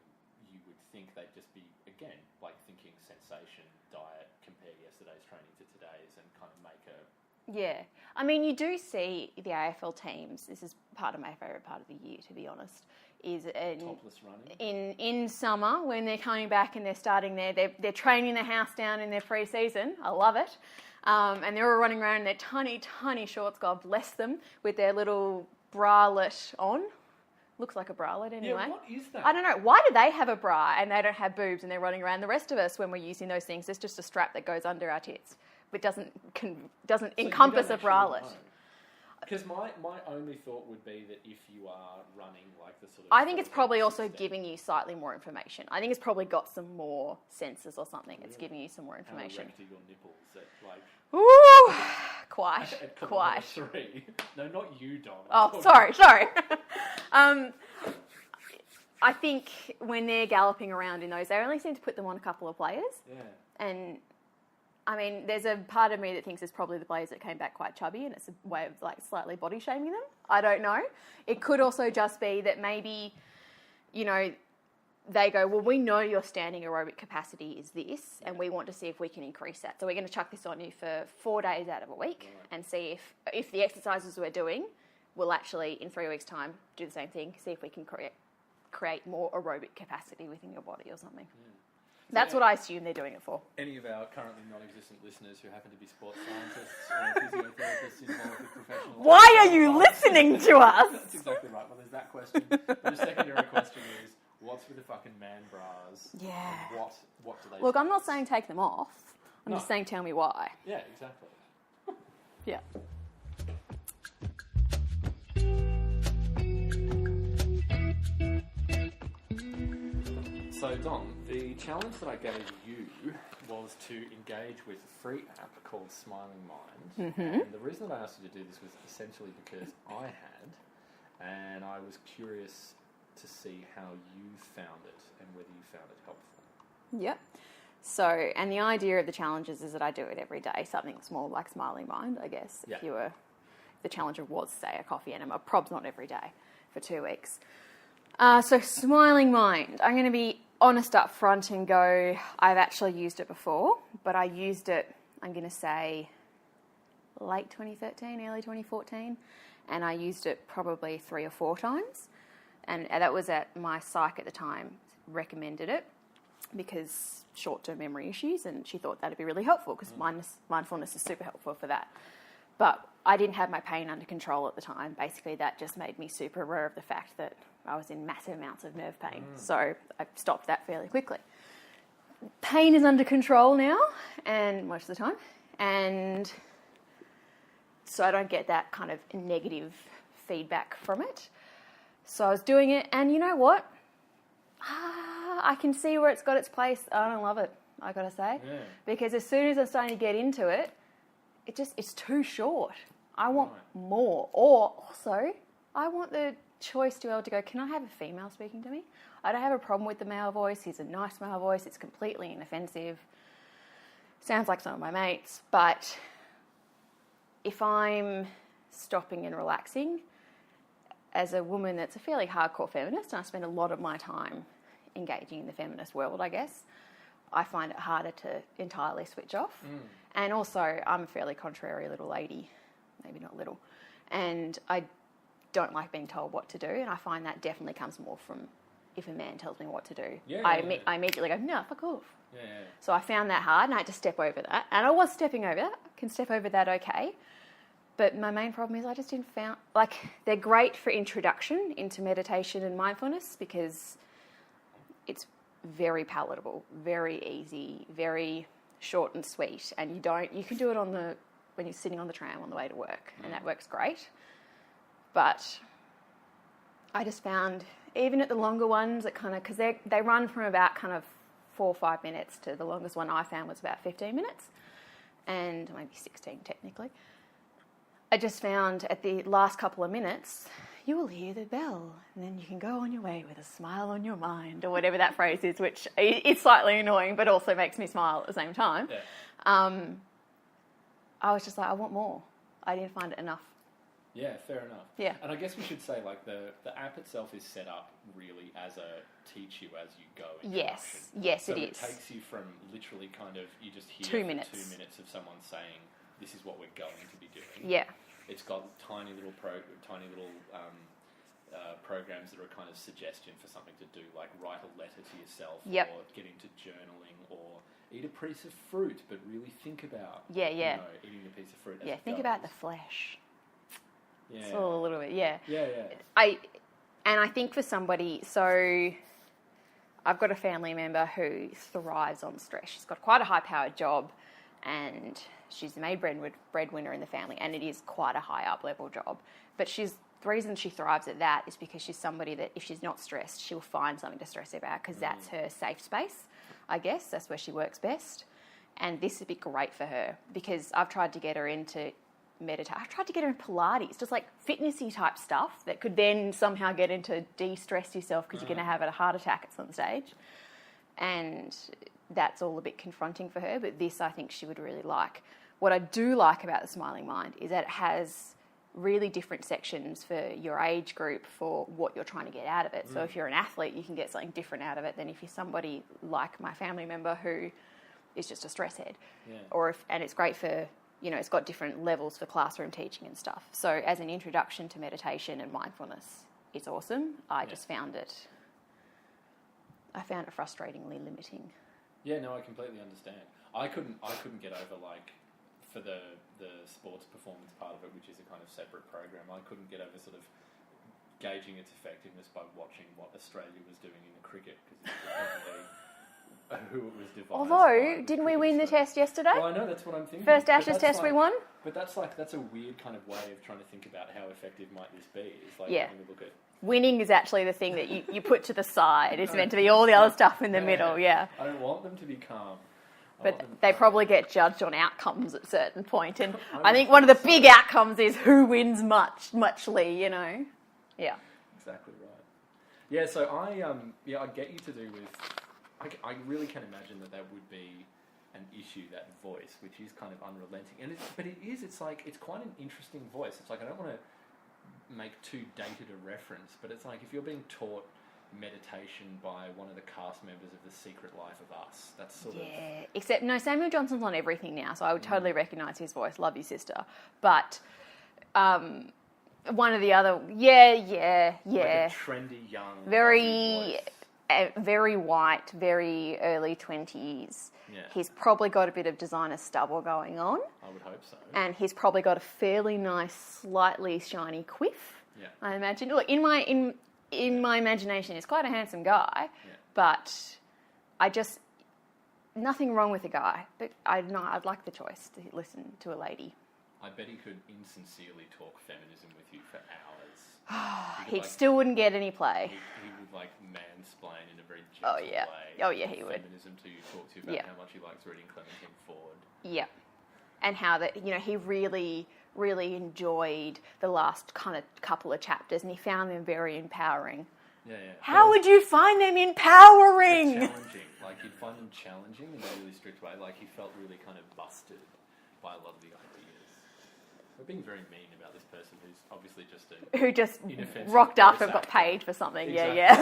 you would think they'd just be, again, like thinking sensation, diet, compare yesterday's training to today's, and kind of make a... Yeah. I mean, you do see the AFL teams, this is part of my favourite part of the year, to be honest, is topless running. In summer, when they're coming back and they're starting they're training the house down in their pre-season. I love it. And they're all running around in their tiny, tiny shorts, God bless them, with their little bralette on. Looks like a bralette anyway. Yeah, what is that? I don't know. Why do they have a bra and they don't have boobs and they're running around? The rest of us, when we're using those things, it's just a strap that goes under our tits, but doesn't encompass a bralette. Because my only thought would be that if you are running like the sort of... I think it's probably also giving you slightly more information. I think it's probably got some more sensors or something. It's giving you some more information. How erect are your nipples at like... Ooh, quite. At 3. No, not you, Dom. Oh, sorry. I think when they're galloping around in those, they only seem to put them on a couple of players. Yeah. And I mean, there's a part of me that thinks it's probably the players that came back quite chubby, and it's a way of like slightly body shaming them. I don't know. It could also just be that maybe, you know, they go, well, we know your standing aerobic capacity is this, and we want to see if we can increase that. So we're going to chuck this on you for 4 days out of a week and see if the exercises we're doing will actually, in 3 weeks' time, do the same thing, see if we can create more aerobic capacity within your body or something. Yeah. That's what I assume they're doing it for. Any of our currently non-existent listeners who happen to be sports scientists or physiotherapists involved with professional... Why are you listening to us? That's exactly right. Well, there's that question. But the secondary question is, what's with the fucking man bras? Yeah. What do they... Look, I'm not saying take them off. I'm just saying tell me why. Yeah, exactly. Yeah. So, Dom, the challenge that I gave you was to engage with a free app called Smiling Mind. Mm-hmm. And the reason that I asked you to do this was essentially because I had, and I was curious to see how you found it and whether you found it helpful. Yep. So, and the idea of the challenges is that I do it every day, something small like Smiling Mind, I guess. Yeah. If the challenge was, say, a coffee enema. Prob's not every day for 2 weeks. So, Smiling Mind, I'm going to be honest up front and go, I've actually used it before, but I used it, I'm going to say, late 2013, early 2014, and I used it probably 3 or 4 times, and that was at my psych at the time recommended it because short-term memory issues, and she thought that'd be really helpful because mindfulness is super helpful for that. But I didn't have my pain under control at the time. Basically, that just made me super aware of the fact that I was in massive amounts of nerve pain. So I stopped that fairly quickly. Pain is under control now, and most of the time. And so I don't get that kind of negative feedback from it. So I was doing it, and you know what? I can see where it's got its place. I don't love it, I got to say. Yeah. Because as soon as I'm starting to get into it, it's too short. I want more. Or also, I want the choice to be able to go, can I have a female speaking to me? I don't have a problem with the male voice. He's a nice male voice. It's completely inoffensive. Sounds like some of my mates. But if I'm stopping and relaxing, as a woman that's a fairly hardcore feminist, and I spend a lot of my time engaging in the feminist world, I guess, I find it harder to entirely switch off. And also, I'm a fairly contrary little lady, maybe not little, and I don't like being told what to do, and I find that definitely comes more from if a man tells me what to do. I immediately go, no, fuck off. Yeah. So I found that hard, and I had to step over that, and I was stepping over that. I can step over that okay, but my main problem is I just didn't found, like, they're great for introduction into meditation and mindfulness because it's very palatable, very easy, very short and sweet, and you can do it when you're sitting on the tram on the way to work, and that works great. But I just found, even at the longer ones, it kind of, because they run from about kind of 4 or 5 minutes to the longest one I found was about 15 minutes, and maybe 16 technically. I just found at the last couple of minutes, you will hear the bell, and then you can go on your way with a smile on your mind, or whatever that phrase is, which is slightly annoying, but also makes me smile at the same time. Yeah. I was just like, I want more. I didn't find it enough. Yeah, fair enough. Yeah. And I guess we should say, like, the app itself is set up really as a teach you as you go introduction. Yes, so it is. So it takes you from literally kind of, you just hear 2 minutes. 2 minutes of someone saying, this is what we're going to be doing. Yeah. It's got tiny little programs that are a kind of suggestion for something to do, like write a letter to yourself, or get into journaling, or eat a piece of fruit, but really think about eating a piece of fruit. Think about the flesh. Yeah. It's all a little bit, yeah. Yeah. And I think for somebody, so I've got a family member who thrives on stress. She's got quite a high-powered job, and she's the main breadwinner in the family, and it is quite a high up-level job. But the reason she thrives at that is because she's somebody that if she's not stressed, she'll find something to stress about because that's her safe space, I guess. That's where she works best. And this would be great for her because I've tried to get her into meditate. I've tried to get her in Pilates, just like fitnessy type stuff that could then somehow get into de-stress yourself because you're going to have a heart attack at some stage. And that's all a bit confronting for her, but this I think she would really like. What I do like about the Smiling Mind is that it has really different sections for your age group for what you're trying to get out of it. So if you're an athlete, you can get something different out of it than if you're somebody like my family member who is just a stress head. And it's great for, it's got different levels for classroom teaching and stuff. So as an introduction to meditation and mindfulness, it's awesome. I found it frustratingly limiting. Yeah, no, I completely understand. I couldn't get over, like, for the sports performance part of it, which is a kind of separate program, I couldn't get over sort of gauging its effectiveness by watching what Australia was doing in the cricket, because who it was devised. Although, didn't we win the test yesterday? Well, I know, that's what I'm thinking. First Ashes test we won? But that's a weird kind of way of trying to think about how effective might this be. It's like having a look at... Winning is actually the thing that you put to the side. It's meant to be all the other stuff in the middle, I don't want them to be calm. But they probably get judged on outcomes at a certain point. And I think one of the big outcomes is who wins muchly, Yeah. Exactly right. Yeah, so I get you to do with... I really can imagine that would be an issue, that voice, which is kind of unrelenting. It's quite an interesting voice. It's like, I don't want to make too dated a reference, but it's like if you're being taught meditation by one of the cast members of The Secret Life of Us, that's sort of... Yeah, except, no, Samuel Johnson's on everything now, so I would totally recognise his voice. Love you, sister. But one of the other... Yeah. Like a trendy, young... Very white, very early 20s. Yeah. He's probably got a bit of designer stubble going on. I would hope so. And he's probably got a fairly nice, slightly shiny quiff. Yeah. I imagine. Look, in my imagination, he's quite a handsome guy. Yeah. But nothing wrong with the guy. But I'd like the choice to listen to a lady. I bet he could insincerely talk feminism with you for hours. He still wouldn't get any play. He would like mansplain in a very gentle way. Oh yeah, he would. Feminism to you, talk to you about how much he likes reading Clementine Ford. Yeah, and how that he really, really enjoyed the last kind of couple of chapters, and he found them very empowering. Yeah. How would you find them empowering? Challenging. Like he'd find them challenging in a really strict way. Like he felt really kind of busted by a lot of the ideas. We're being very mean about this person who's obviously who just rocked up and got paid for something. Exactly. Yeah.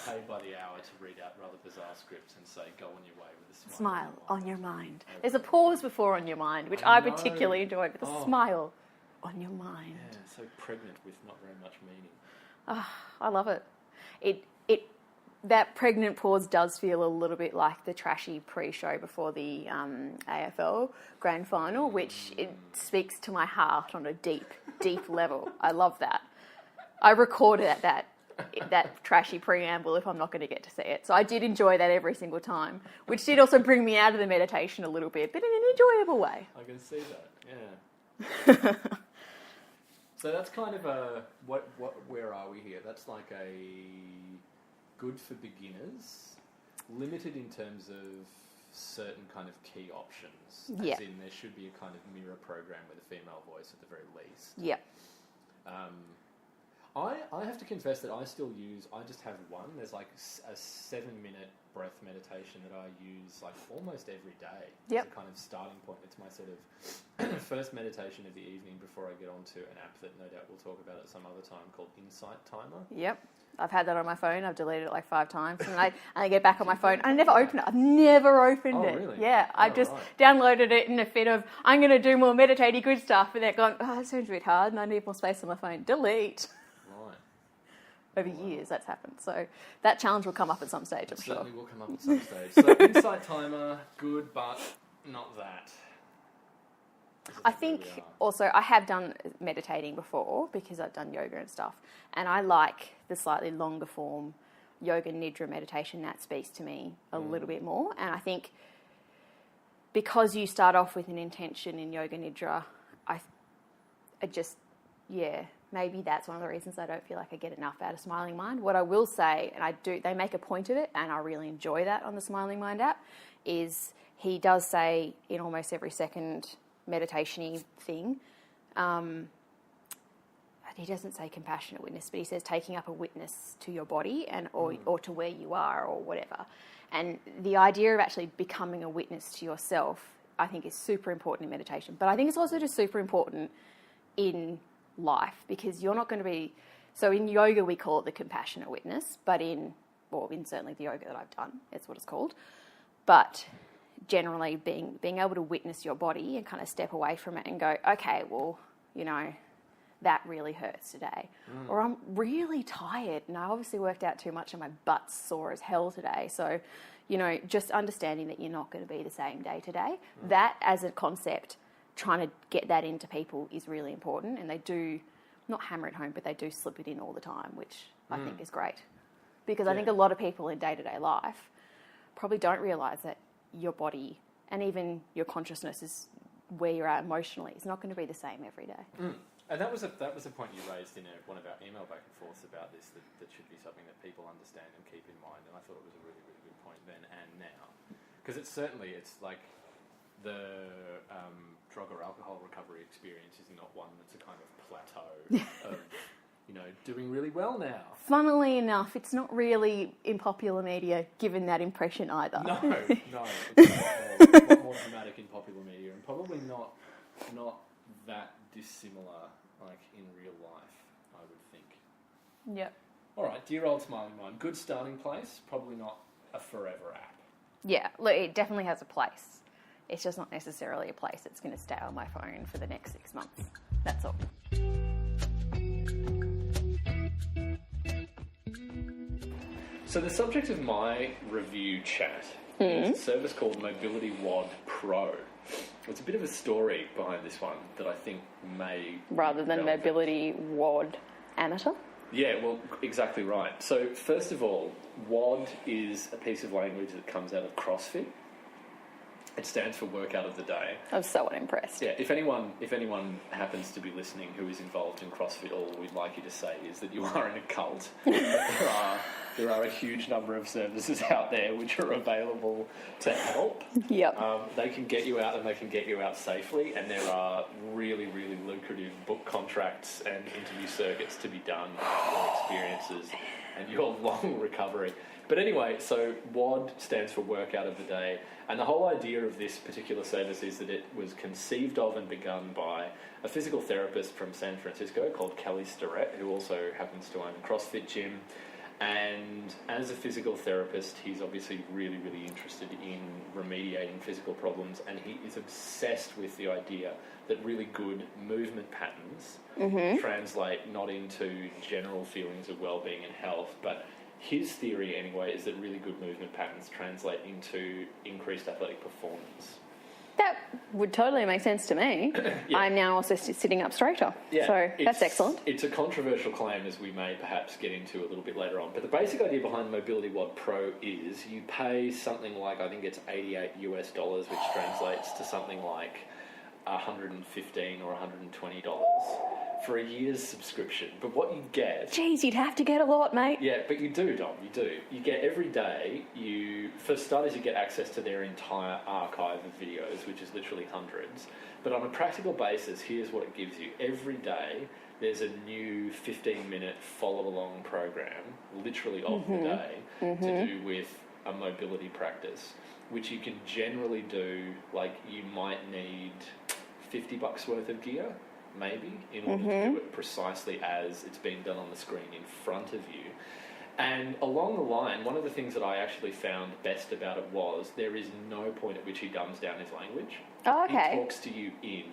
Paid by the hour to read out rather bizarre scripts and say, "Go on your way with a smile on your mind." There's a pause before "on your mind," which I particularly enjoyed, with a smile on your mind. Yeah, so pregnant with not very much meaning. I love it. That pregnant pause does feel a little bit like the trashy pre-show before the AFL Grand Final, which it speaks to my heart on a deep, deep level. I love that. I recorded that trashy preamble if I'm not going to get to see it. So I did enjoy that every single time, which did also bring me out of the meditation a little bit, but in an enjoyable way. I can see that, yeah. So that's kind of where are we here? That's like a... good for beginners, limited in terms of certain kind of key options. As in, there should be a kind of mirror program with a female voice at the very least. Yeah. I have to confess that I just have one. There's like a 7-minute breath meditation that I use like almost every day. Yep. It's a kind of starting point. It's my sort of first meditation of the evening before I get onto an app that no doubt we'll talk about at some other time called Insight Timer. Yep. I've had that on my phone. I've deleted it like 5 times. And I get back on my phone. I never open it. I've never opened it. Really? Yeah. I just downloaded it in a fit of, I'm going to do more meditative good stuff. And then going, that seems a bit hard and I need more space on my phone. Delete. Right. Over years that's happened. So that challenge will come up at some stage, I'm sure. Certainly will come up at some stage. So Insight Timer, good, but not that. Is I think also I have done meditating before because I've done yoga and stuff, and I like the slightly longer form yoga nidra meditation. That speaks to me a little bit more, and I think because you start off with an intention in yoga nidra, maybe that's one of the reasons I don't feel like I get enough out of Smiling Mind. What I will say, and they make a point of it, and I really enjoy that on the Smiling Mind app, is he does say in almost every second meditation-y thing, he doesn't say compassionate witness, but he says taking up a witness to your body or to where you are or whatever. And the idea of actually becoming a witness to yourself, I think, is super important in meditation. But I think it's also just super important in life, because you're not going to be... So in yoga, we call it the compassionate witness, but in certainly the yoga that I've done, it's what it's called. But generally being able to witness your body and kind of step away from it and go, okay, well, that really hurts today. Or I'm really tired and I obviously worked out too much and my butt's sore as hell today. So, just understanding that you're not going to be the same day today. That as a concept, trying to get that into people is really important, and they do not hammer it home, but they do slip it in all the time, which I think is great. Because I think a lot of people in day-to-day life probably don't realise that your body and even your consciousness is where you're at emotionally. It's not going to be the same every day. And that was a point you raised in one of our email back and forths about this, that should be something that people understand and keep in mind. And I thought it was a really, really good point then and now. Because it's like the drug or alcohol recovery experience is not one that's a kind of plateau of, doing really well now. Funnily enough, it's not really in popular media given that impression either. No. It's a lot more dramatic in popular media, and probably not that dissimilar, like in real life, I would think. Yep. All right, dear old Smiling Mind, good starting place, probably not a forever app. Yeah, look, it definitely has a place. It's just not necessarily a place that's going to stay on my phone for the next 6 months. That's all. So the subject of my review chat is a service called MobilityWOD Pro. It's a bit of a story behind this one that I think may... Rather than MobilityWOD Amateur? Yeah, well, exactly right. So first of all, WOD is a piece of language that comes out of CrossFit. It stands for Workout of the Day. I'm so unimpressed. Yeah, if anyone happens to be listening who is involved in CrossFit, all we'd like you to say is that you are in a cult. There are a huge number of services out there which are available to help. Yep. They can get you out and they can get you out safely, and there are really, really lucrative book contracts and interview circuits to be done for your experiences and your long recovery. But anyway, so WOD stands for Workout of the Day, and the whole idea of this particular service is that it was conceived of and begun by a physical therapist from San Francisco called Kelly Starrett, who also happens to own a CrossFit gym. And as a physical therapist, he's obviously really, really interested in remediating physical problems, and he is obsessed with the idea that really good movement patterns translate not into general feelings of well-being and health, but his theory, anyway, is that really good movement patterns translate into increased athletic performance. That would totally make sense to me. Yeah. I'm now also sitting up straighter. Yeah, so that's excellent. It's a controversial claim, as we may perhaps get into a little bit later on. But the basic idea behind MobilityWOD Pro is you pay something like, I think it's $88 US, which translates to something like $115 or $120 for a year's subscription. But what you get... Geez, you'd have to get a lot, mate. Yeah, but you do, Dom, you do. You get every day, for starters, you get access to their entire archive of videos, which is literally hundreds. But on a practical basis, here's what it gives you. Every day, there's a new 15-minute follow-along program, literally of the day, to do with a mobility practice, which you can generally do, like you might need $50 worth of gear, maybe, in order to do it precisely as it's being done on the screen in front of you. And along the line, one of the things that I actually found best about it was there is no point at which he dumbs down his language. Oh, okay. He talks to you in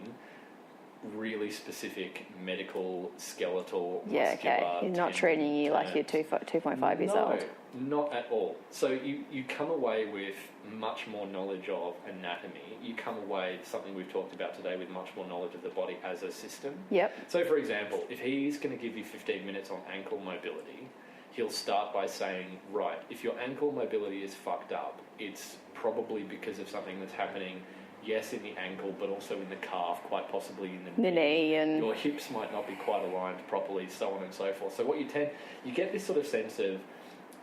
really specific medical, skeletal, Yeah, okay. He's not treating you like you're 2.5 years old. No, not at all. So you come away with much more knowledge of anatomy. You come away, something we've talked about today, with much more knowledge of the body as a system. Yep. So, for example, if he's going to give you 15 minutes on ankle mobility, he'll start by saying, right, if your ankle mobility is fucked up, it's probably because of something that's happening, yes, in the ankle, but also in the calf, quite possibly in the knee. And your hips might not be quite aligned properly, so on and so forth. So what you get this sort of sense of,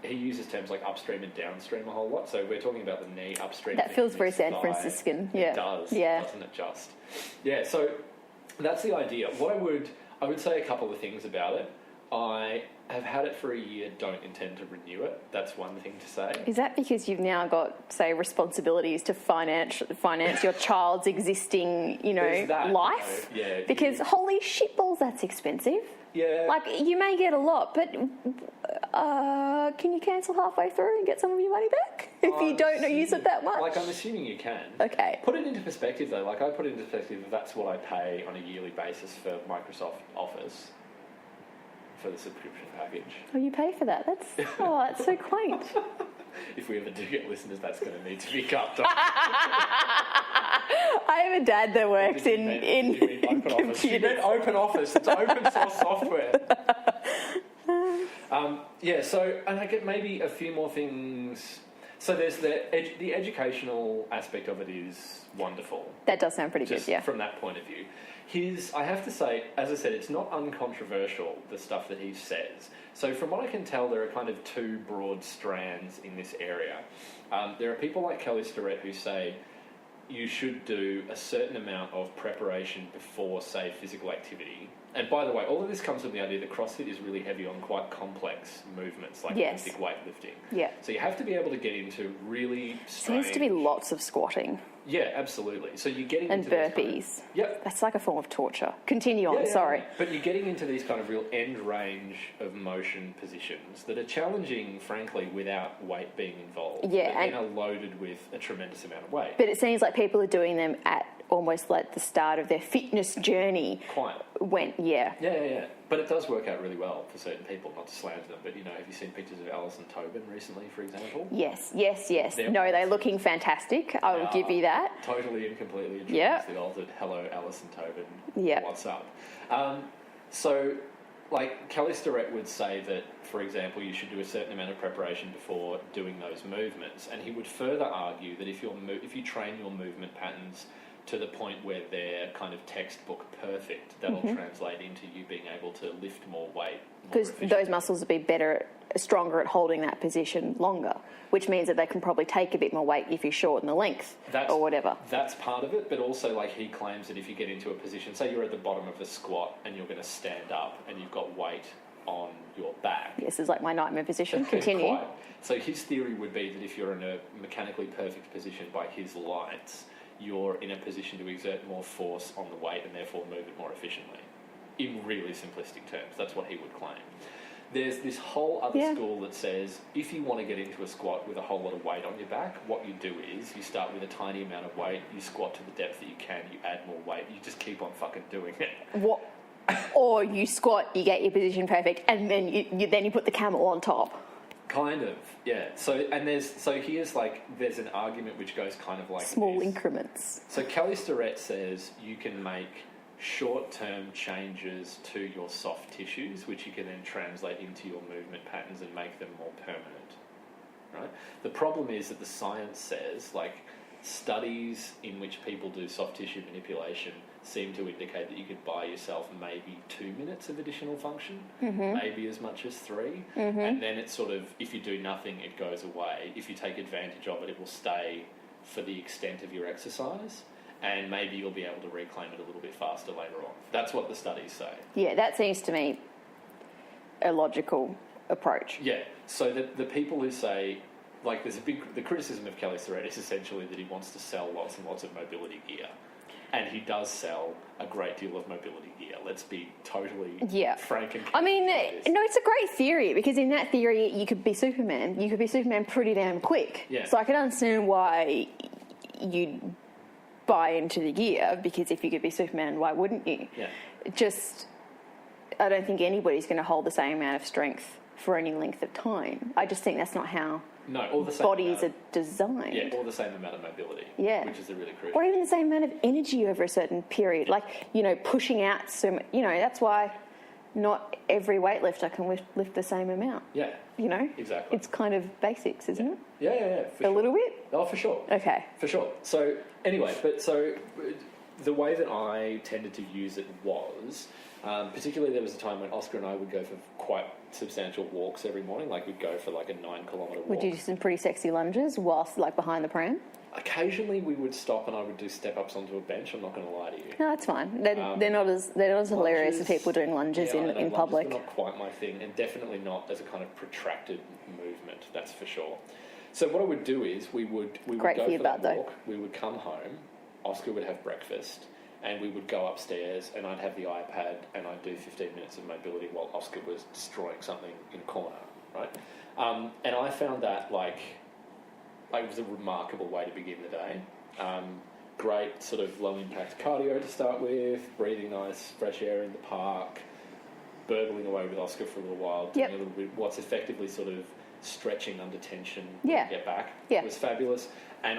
he uses terms like upstream and downstream a whole lot. So we're talking about the knee upstream. That feels very San Franciscan. Yeah. It does. Yeah. Doesn't it just? Yeah. So that's the idea. What I would say a couple of things about it. I have had it for a year, don't intend to renew it. That's one thing to say. Is that because you've now got, say, responsibilities to finance your child's existing, life? Yeah. Because holy shitballs, that's expensive. Yeah. Like, you may get a lot, but can you cancel halfway through and get some of your money back if you don't use it that much? Like, I'm assuming you can. Okay. Put it into perspective, though. Like, I put it into perspective that that's what I pay on a yearly basis for Microsoft Office for the subscription package. Oh, you pay for that? That's so quaint. If we ever do get listeners, that's going to need to be cut. I have a dad that works in computers. You meant open office. It's open source software. So, and I get maybe a few more things. So there's the educational aspect of it is wonderful. That does sound pretty good, yeah. From that point of view. I have to say, as I said, it's not uncontroversial, the stuff that he says. So from what I can tell, there are kind of two broad strands in this area. There are people like Kelly Starrett who say you should do a certain amount of preparation before, say, physical activity. And by the way, all of this comes from the idea that CrossFit is really heavy on quite complex movements, like basic weightlifting. Yeah. So you have to be able to get into really strange... Seems to be lots of squatting. Yeah, absolutely. So you're getting into burpees. Yep. That's like a form of torture. Continue on, sorry. But you're getting into these kind of real end range of motion positions that are challenging, frankly, without weight being involved. Yeah. And are loaded with a tremendous amount of weight. But it seems like people are doing them at almost like the start of their fitness journey. Quite. Yeah. But it does work out really well for certain people, not to slander them, but, have you seen pictures of Alison Tobin recently, for example? Yes. They're looking fantastic. I will give you that. Totally and completely intrinsically altered. Hello, Alison Tobin. Yeah. What's up? Kelly Starrett would say that, for example, you should do a certain amount of preparation before doing those movements, and he would further argue that if you train your movement patterns to the point where they're kind of textbook perfect, that'll translate into you being able to lift more weight. Because those muscles will be stronger at holding that position longer, which means that they can probably take a bit more weight if you shorten the length or whatever. That's part of it, but also he claims that if you get into a position, say you're at the bottom of a squat and you're going to stand up and you've got weight on your back. Yes, it's like my nightmare position. Continue. Quite. So his theory would be that if you're in a mechanically perfect position by his lights, you're in a position to exert more force on the weight and therefore move it more efficiently. In really simplistic terms, that's what he would claim. There's this whole other school that says if you want to get into a squat with a whole lot of weight on your back, what you do is you start with a tiny amount of weight, you squat to the depth that you can, you add more weight, you just keep on fucking doing it. What? Or you squat, you get your position perfect, and then you put the camel on top. Kind of, yeah. So there's an argument which goes kind of like small increments. So Kelly Starrett says you can make short-term changes to your soft tissues, which you can then translate into your movement patterns and make them more permanent. Right? The problem is that the science says, studies in which people do soft tissue manipulation seem to indicate that you could buy yourself maybe 2 minutes of additional function, maybe as much as 3, and then it's sort of, if you do nothing, it goes away. If you take advantage of it, it will stay for the extent of your exercise, and maybe you'll be able to reclaim it a little bit faster later on. That's what the studies say. Yeah, that seems to me a logical approach. Yeah, so the people who say, the criticism of Kelly Starrett is essentially that he wants to sell lots and lots of mobility gear. And he does sell a great deal of mobility gear. Let's be totally frank and it's a great theory, because in that theory you could be Superman. You could be Superman pretty damn quick. Yeah. So I can understand why you'd buy into the gear, because if you could be Superman, why wouldn't you? Yeah. I don't think anybody's going to hold the same amount of strength for any length of time. I just think that's not how all the same bodies are designed. Yeah, or the same amount of mobility. Yeah. Which is a really crucial. Or even the same amount of energy over a certain period. Like, pushing out some, that's why not every weightlifter can lift the same amount. Yeah. Exactly. It's kind of basics, isn't it? Yeah. A little bit? Oh, for sure. Okay. For sure. So, anyway, the way that I tended to use it was, particularly there was a time when Oscar and I would go for quite substantial walks every morning. Like, we'd go for like a 9-kilometre walk. Would you do some pretty sexy lunges whilst, like, behind the pram? Occasionally we would stop and I would do step-ups onto a bench. I'm not going to lie to you. No, that's fine. They're not as hilarious as people doing lunges in public. Lunges are not quite my thing, and definitely not as a kind of protracted movement, that's for sure. So what I would do is we would go for that walk, we would come home, Oscar would have breakfast, and we would go upstairs and I'd have the iPad and I'd do 15 minutes of mobility while Oscar was destroying something in a corner, right? And I found that it was a remarkable way to begin the day. Great sort of low impact cardio to start with, breathing nice fresh air in the park, burbling away with Oscar for a little while, doing a little bit what's effectively sort of stretching under tension to get back. It was fabulous. And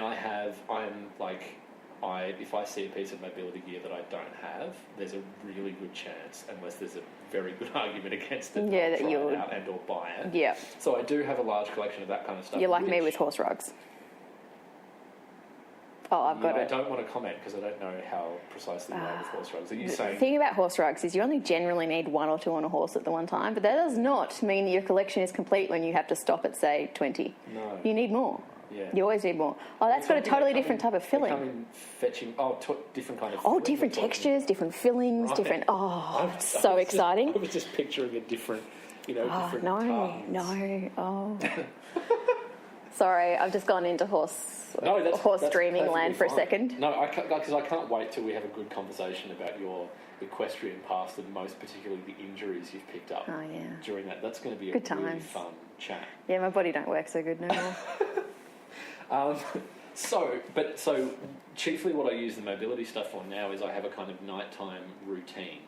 if I see a piece of mobility gear that I don't have, there's a really good chance, unless there's a very good argument against it, that try you'll it out and or buy it. Yeah. So I do have a large collection of that kind of stuff. You're like me with horse rugs. Oh, I've got it. I don't want to comment because I don't know how precisely you are with horse rugs. Are you saying... The thing about horse rugs is you only generally need 1 or 2 on a horse at the one time, but that does not mean that your collection is complete when you have to stop at, say, 20. No. You need more. Yeah. You always need more. Oh, that's got a totally different type of filling. They come in fetching... different kind of... Oh, different textures, different fillings, different... Oh, so exciting. I was just picturing a different, different cartons. No. Oh. Sorry, I've just gone into horse dreaming land for a second. No, because I can't wait till we have a good conversation about your equestrian past and most particularly the injuries you've picked up during that. That's going to be a really fun chat. Yeah, my body don't work so good no more. So chiefly what I use the mobility stuff for now is I have a kind of nighttime routine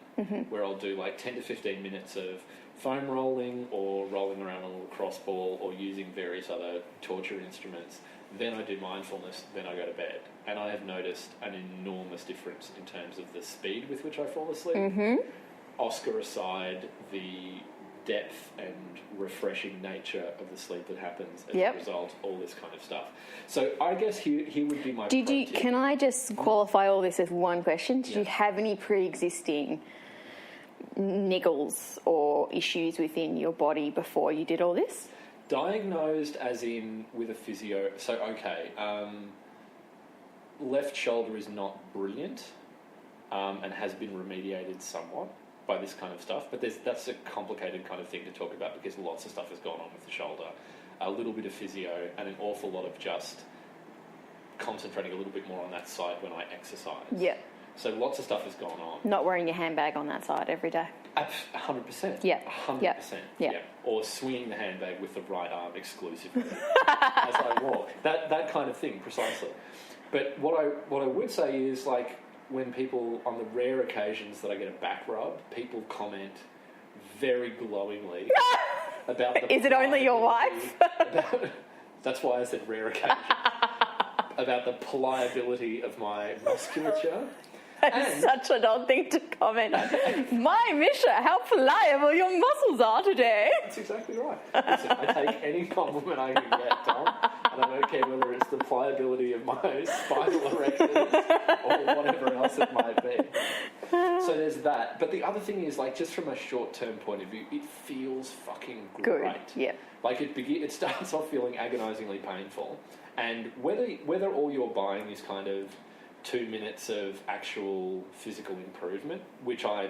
where I'll do like 10 to 15 minutes of foam rolling or rolling around on a little cross ball or using various other torture instruments. Then I do mindfulness, then I go to bed. And I have noticed an enormous difference in terms of the speed with which I fall asleep. Oscar aside, the depth and refreshing nature of the sleep that happens as a result, all this kind of stuff. So I guess he would be my Can I just qualify all this with one question? Did you have any pre-existing niggles or issues within your body before you did all this? Diagnosed as in with a physio. So, left shoulder is not brilliant and has been remediated somewhat by this kind of stuff. But that's a complicated kind of thing to talk about because lots of stuff has gone on with the shoulder. A little bit of physio and an awful lot of just concentrating a little bit more on that side when I exercise. Yeah. So lots of stuff has gone on. Not wearing your handbag on that side every day. 100%. Yeah. 100%. Yeah. Or swinging the handbag with the right arm exclusively as I walk. That kind of thing, precisely. But what I would say is, like, when people, on the rare occasions that I get a back rub, people comment very glowingly about the... Is it only your wife? That's why I said rare occasions. About the pliability of my musculature. That's such an odd thing to comment on. My Misha, how pliable your muscles are today. That's exactly right. Listen, I take any compliment I can get, Dom, and I don't care whether it's the pliability of my spinal erectors or whatever else it might be. So there's that. But the other thing is, like, just from a short-term point of view, it feels fucking great. Good, yeah. Like, it starts off feeling agonisingly painful, and whether all you're buying is kind of 2 minutes of actual physical improvement, which I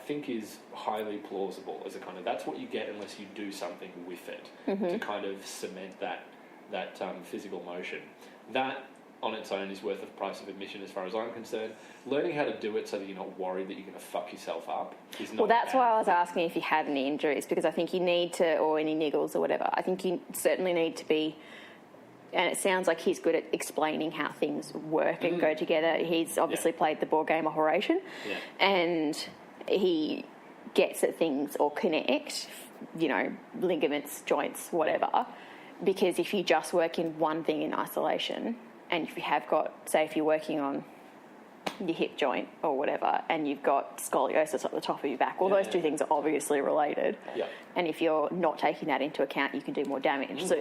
think is highly plausible as a kind of, that's what you get unless you do something with it to kind of cement that physical motion. That on its own is worth the price of admission as far as I'm concerned. Learning how to do it so that you're not worried that you're going to fuck yourself up is not... Well, that's why I was asking if you had any injuries, because I think you need to, or any niggles or whatever, I think you certainly need to be and it sounds like he's good at explaining how things work and go together. He's obviously played the board game Operation, and he gets at things or connect, ligaments, joints, whatever. Because if you just work in one thing in isolation, and if you have got, say, if you're working on your hip joint or whatever, and you've got scoliosis at the top of your back, those two things are obviously related. Yeah. And if you're not taking that into account, you can do more damage. So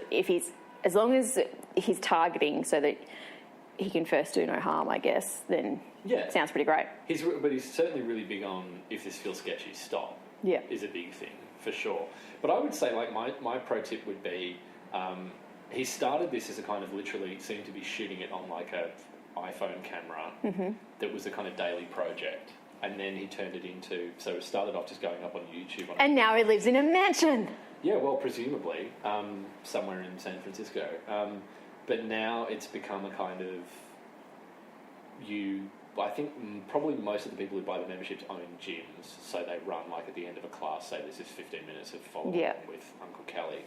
as long as he's targeting so that he can first do no harm, I guess, then it sounds pretty great. But he's certainly really big on, if this feels sketchy, stop. Yeah. Is a big thing, for sure. But I would say, my pro tip would be, he started this as a kind of literally seemed to be shooting it on a iPhone camera that was a kind of daily project. And then he turned it into, so it started off just going up on YouTube. And now he lives in a mansion. Yeah, well, presumably, somewhere in San Francisco. But now it's become a kind of, I think probably most of the people who buy the memberships own gyms, so they run at the end of a class, say this is 15 minutes of follow-up with Uncle Kelly.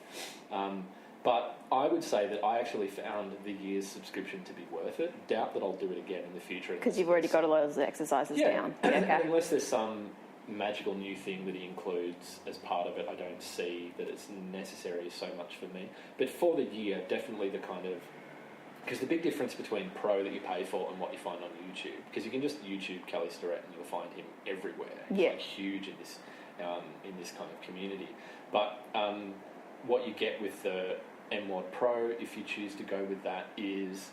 But I would say that I actually found the year's subscription to be worth it. Doubt that I'll do it again in the future. Because you've already got a lot of the exercises down. Okay. Unless there's some magical new thing that he includes as part of it, I don't see that it's necessary so much for me. But for the year, definitely the kind of... Because the big difference between Pro that you pay for and what you find on YouTube, because you can just YouTube Kelly Starrett and you'll find him everywhere. He's huge in this kind of community. But what you get with the MWOD Pro, if you choose to go with that, is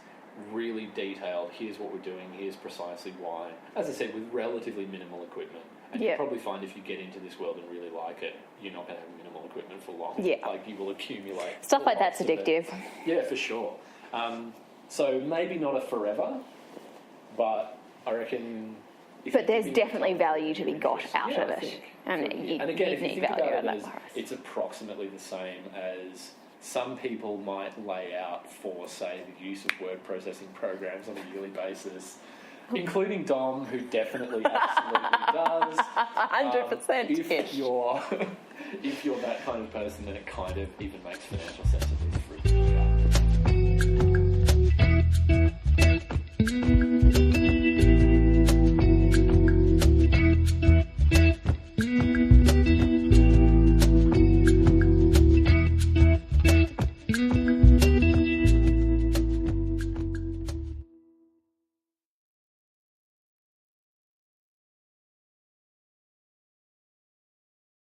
really detailed. Here's what we're doing. Here's precisely why. As I said, with relatively minimal equipment. And you'll probably find if you get into this world and really like it, you're not going to have minimal equipment for long. Yeah. You will accumulate. Stuff like that's addictive. Yeah, for sure. So maybe not a forever, but I reckon... But there's definitely value to be got out of it. And again, if you think about it, it's approximately the same as some people might lay out for, say, the use of word processing programs on a yearly basis, including Dom, who definitely absolutely does. 100%. If you're that kind of person, then it kind of even makes financial sense.